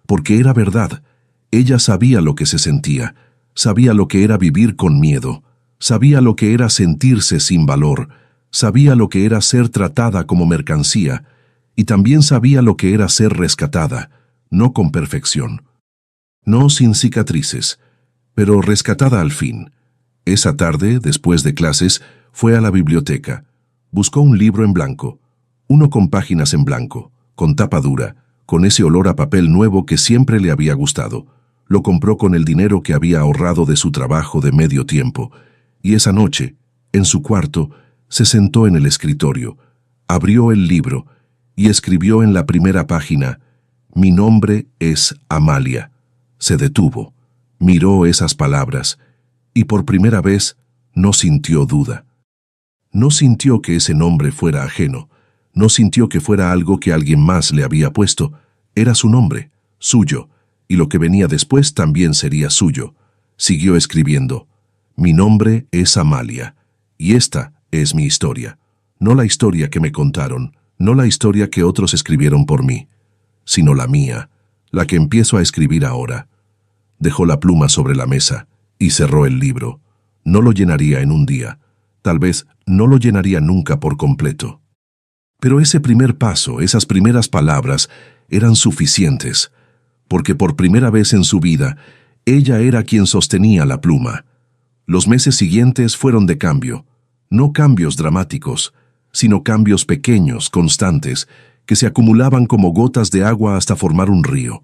porque era verdad. Ella sabía lo que se sentía, sabía lo que era vivir con miedo, sabía lo que era sentirse sin valor, sabía lo que era ser tratada como mercancía, y también sabía lo que era ser rescatada, no con perfección, no sin cicatrices, pero rescatada al fin. Esa tarde, después de clases, fue a la biblioteca. Buscó un libro en blanco, uno con páginas en blanco, con tapa dura, con ese olor a papel nuevo que siempre le había gustado. Lo compró con el dinero que había ahorrado de su trabajo de medio tiempo, y esa noche, en su cuarto, se sentó en el escritorio, abrió el libro y escribió en la primera página, «Mi nombre es Amalia». Se detuvo, miró esas palabras y por primera vez no sintió duda. No sintió que ese nombre fuera ajeno, no sintió que fuera algo que alguien más le había puesto. Era su nombre, suyo, y lo que venía después también sería suyo. Siguió escribiendo, «Mi nombre es Amalia, y esta es mi historia, no la historia que me contaron, no la historia que otros escribieron por mí, sino la mía, la que empiezo a escribir ahora». Dejó la pluma sobre la mesa y cerró el libro. No lo llenaría en un día, tal vez no lo llenaría nunca por completo. Pero ese primer paso, esas primeras palabras, eran suficientes, porque por primera vez en su vida, ella era quien sostenía la pluma. Los meses siguientes fueron de cambio, no cambios dramáticos, sino cambios pequeños, constantes, que se acumulaban como gotas de agua hasta formar un río.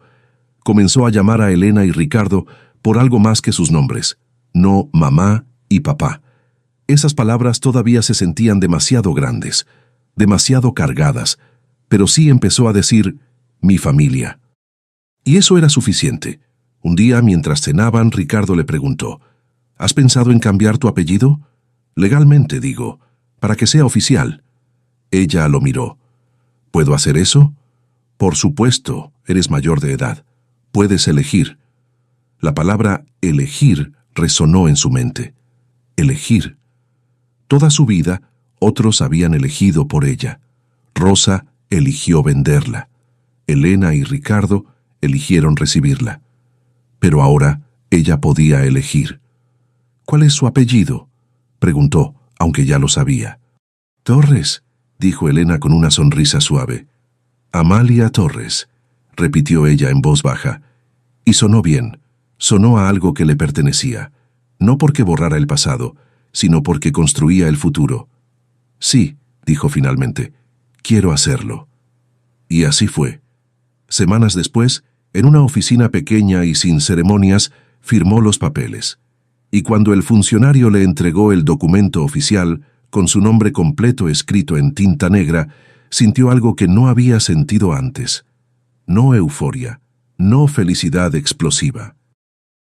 Comenzó a llamar a Elena y Ricardo por algo más que sus nombres, no mamá y papá. Esas palabras todavía se sentían demasiado grandes, demasiado cargadas, pero sí empezó a decir «mi familia». Y eso era suficiente. Un día, mientras cenaban, Ricardo le preguntó, «¿Has pensado en cambiar tu apellido?» «Legalmente, digo, para que sea oficial». Ella lo miró. «¿Puedo hacer eso?» «Por supuesto, eres mayor de edad. Puedes elegir». La palabra elegir resonó en su mente. Elegir. Toda su vida, otros habían elegido por ella. Rosa eligió venderla. Elena y Ricardo eligieron recibirla. Pero ahora ella podía elegir. «¿Cuál es su apellido?», preguntó, aunque ya lo sabía. «Torres», dijo Elena con una sonrisa suave. «Amalia Torres», repitió ella en voz baja. Y sonó bien, sonó a algo que le pertenecía, no porque borrara el pasado, sino porque construía el futuro. «Sí», dijo finalmente, «quiero hacerlo». Y así fue. Semanas después, en una oficina pequeña y sin ceremonias, firmó los papeles. Y cuando el funcionario le entregó el documento oficial, con su nombre completo escrito en tinta negra, sintió algo que no había sentido antes. No euforia, no felicidad explosiva,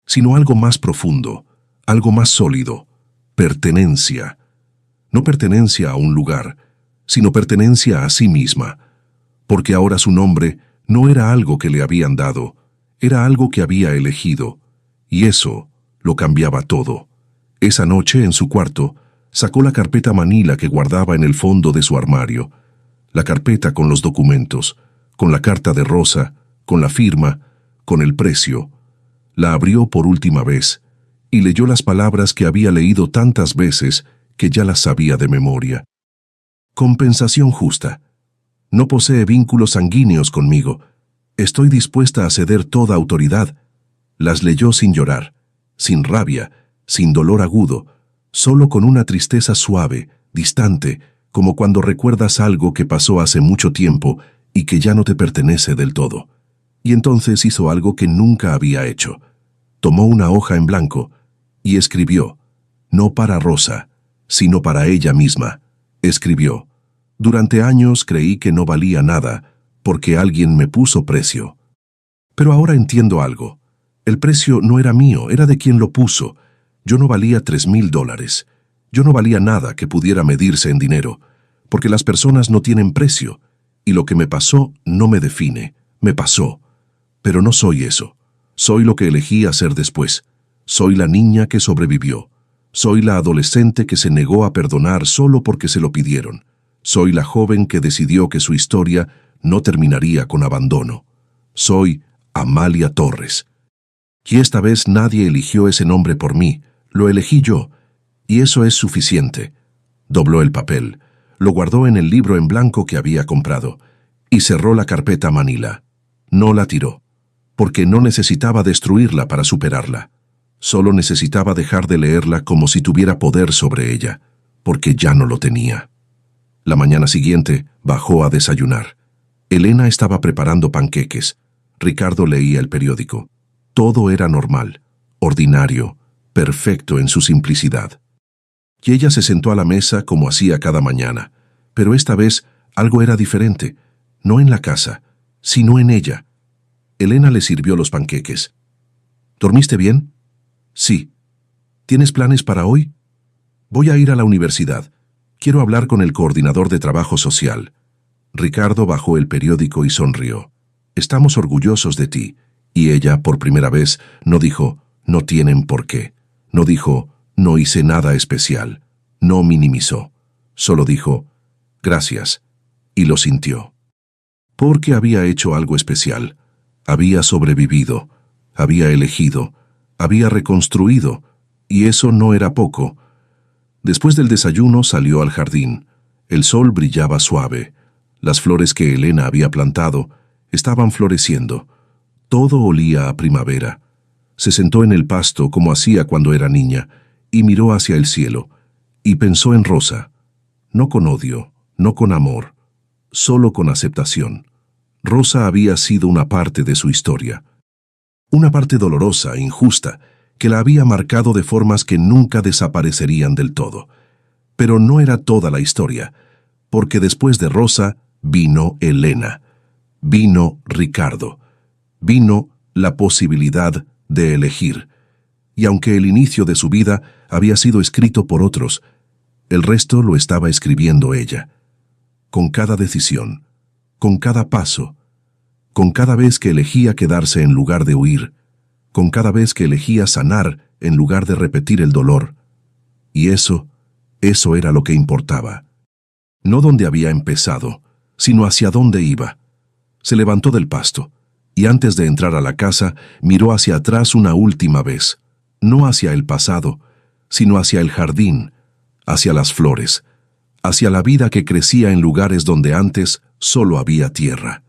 sino algo más profundo, algo más sólido, pertenencia. No pertenencia a un lugar, sino pertenencia a sí misma, porque ahora su nombre No era algo que le habían dado, era algo que había elegido, y eso lo cambiaba todo. Esa noche, en su cuarto, sacó la carpeta manila que guardaba en el fondo de su armario, la carpeta con los documentos, con la carta de Rosa, con la firma, con el precio. La abrió por última vez y leyó las palabras que había leído tantas veces que ya las sabía de memoria. Compensación justa. No posee vínculos sanguíneos conmigo. Estoy dispuesta a ceder toda autoridad. Las leyó sin llorar, sin rabia, sin dolor agudo, solo con una tristeza suave, distante, como cuando recuerdas algo que pasó hace mucho tiempo y que ya no te pertenece del todo. Y entonces hizo algo que nunca había hecho. Tomó una hoja en blanco y escribió, no para Rosa, sino para ella misma. Escribió, durante años creí que no valía nada, porque alguien me puso precio. Pero ahora entiendo algo. El precio no era mío, era de quien lo puso. Yo no valía $3,000. Yo no valía nada que pudiera medirse en dinero, porque las personas no tienen precio, y lo que me pasó no me define, me pasó. Pero no soy eso. Soy lo que elegí hacer después. Soy la niña que sobrevivió. Soy la adolescente que se negó a perdonar solo porque se lo pidieron. Soy la joven que decidió que su historia no terminaría con abandono. Soy Amalia Torres. Y esta vez nadie eligió ese nombre por mí, lo elegí yo, y eso es suficiente. Dobló el papel, lo guardó en el libro en blanco que había comprado, y cerró la carpeta manila. No la tiró, porque no necesitaba destruirla para superarla. Solo necesitaba dejar de leerla como si tuviera poder sobre ella, porque ya no lo tenía. La mañana siguiente bajó a desayunar. Elena estaba preparando panqueques. Ricardo leía el periódico. Todo era normal, ordinario, perfecto en su simplicidad. Y ella se sentó a la mesa como hacía cada mañana, pero esta vez algo era diferente, no en la casa, sino en ella. Elena le sirvió los panqueques. ¿Dormiste bien? Sí. ¿Tienes planes para hoy? Voy a ir a la universidad. Quiero hablar con el coordinador de trabajo social. Ricardo bajó el periódico y sonrió. Estamos orgullosos de ti. Y ella, por primera vez, no dijo, no tienen por qué. No dijo, no hice nada especial. No minimizó. Solo dijo, gracias. Y lo sintió. Porque había hecho algo especial. Había sobrevivido. Había elegido. Había reconstruido. Y eso no era poco. Después del desayuno salió al jardín. El sol brillaba suave. Las flores que Elena había plantado estaban floreciendo. Todo olía a primavera. Se sentó en el pasto como hacía cuando era niña y miró hacia el cielo y pensó en Rosa. No con odio, no con amor, solo con aceptación. Rosa había sido una parte de su historia. Una parte dolorosa, injusta, que la había marcado de formas que nunca desaparecerían del todo. Pero no era toda la historia, porque después de Rosa vino Elena, vino Ricardo, vino la posibilidad de elegir. Y aunque el inicio de su vida había sido escrito por otros, el resto lo estaba escribiendo ella. Con cada decisión, con cada paso, con cada vez que elegía quedarse en lugar de huir, con cada vez que elegía sanar en lugar de repetir el dolor. Y eso era lo que importaba. No dónde había empezado, sino hacia dónde iba. Se levantó del pasto, y antes de entrar a la casa, miró hacia atrás una última vez, no hacia el pasado, sino hacia el jardín, hacia las flores, hacia la vida que crecía en lugares donde antes solo había tierra,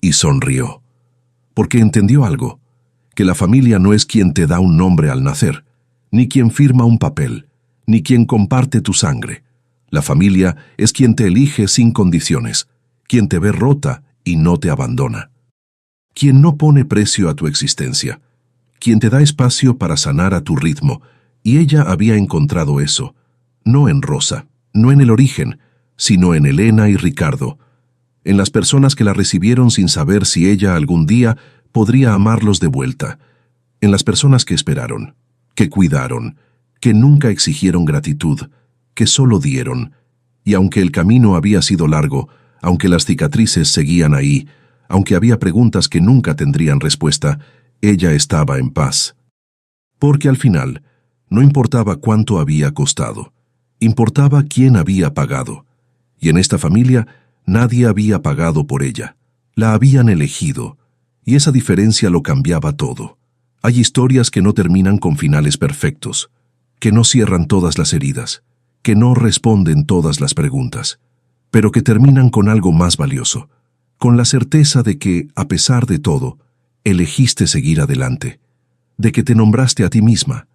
y sonrió, porque entendió algo, que la familia no es quien te da un nombre al nacer, ni quien firma un papel, ni quien comparte tu sangre. La familia es quien te elige sin condiciones, quien te ve rota y no te abandona. Quien no pone precio a tu existencia, quien te da espacio para sanar a tu ritmo, y ella había encontrado eso, no en Rosa, no en el origen, sino en Elena y Ricardo, en las personas que la recibieron sin saber si ella algún día podría amarlos de vuelta, en las personas que esperaron, que cuidaron, que nunca exigieron gratitud, que solo dieron, y aunque el camino había sido largo, aunque las cicatrices seguían ahí, Aunque había preguntas que nunca tendrían respuesta, ella estaba en paz. Porque al final, no importaba cuánto había costado, importaba quién había pagado. Y en esta familia, nadie había pagado por ella. La habían elegido, y esa diferencia lo cambiaba todo. Hay historias que no terminan con finales perfectos, que no cierran todas las heridas, que no responden todas las preguntas, pero que terminan con algo más valioso, con la certeza de que, a pesar de todo, elegiste seguir adelante, de que te nombraste a ti misma,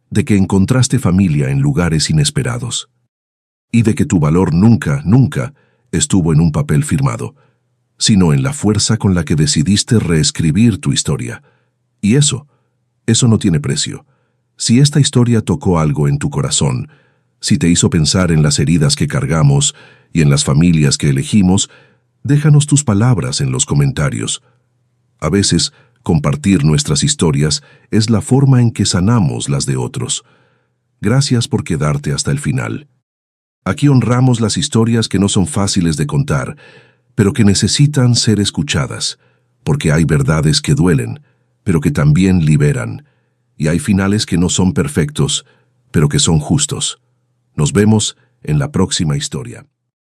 de que encontraste familia en lugares inesperados, y de que tu valor nunca, nunca estuvo en un papel firmado, sino en la fuerza con la que decidiste reescribir tu historia. Y eso no tiene precio. Si esta historia tocó algo en tu corazón, si te hizo pensar en las heridas que cargamos y en las familias que elegimos, déjanos tus palabras en los comentarios. A veces, compartir nuestras historias es la forma en que sanamos las de otros. Gracias por quedarte hasta el final. Aquí honramos las historias que no son fáciles de contar, pero que necesitan ser escuchadas, porque hay verdades que duelen, pero que también liberan, y hay finales que no son perfectos, pero que son justos. Nos vemos en la próxima historia.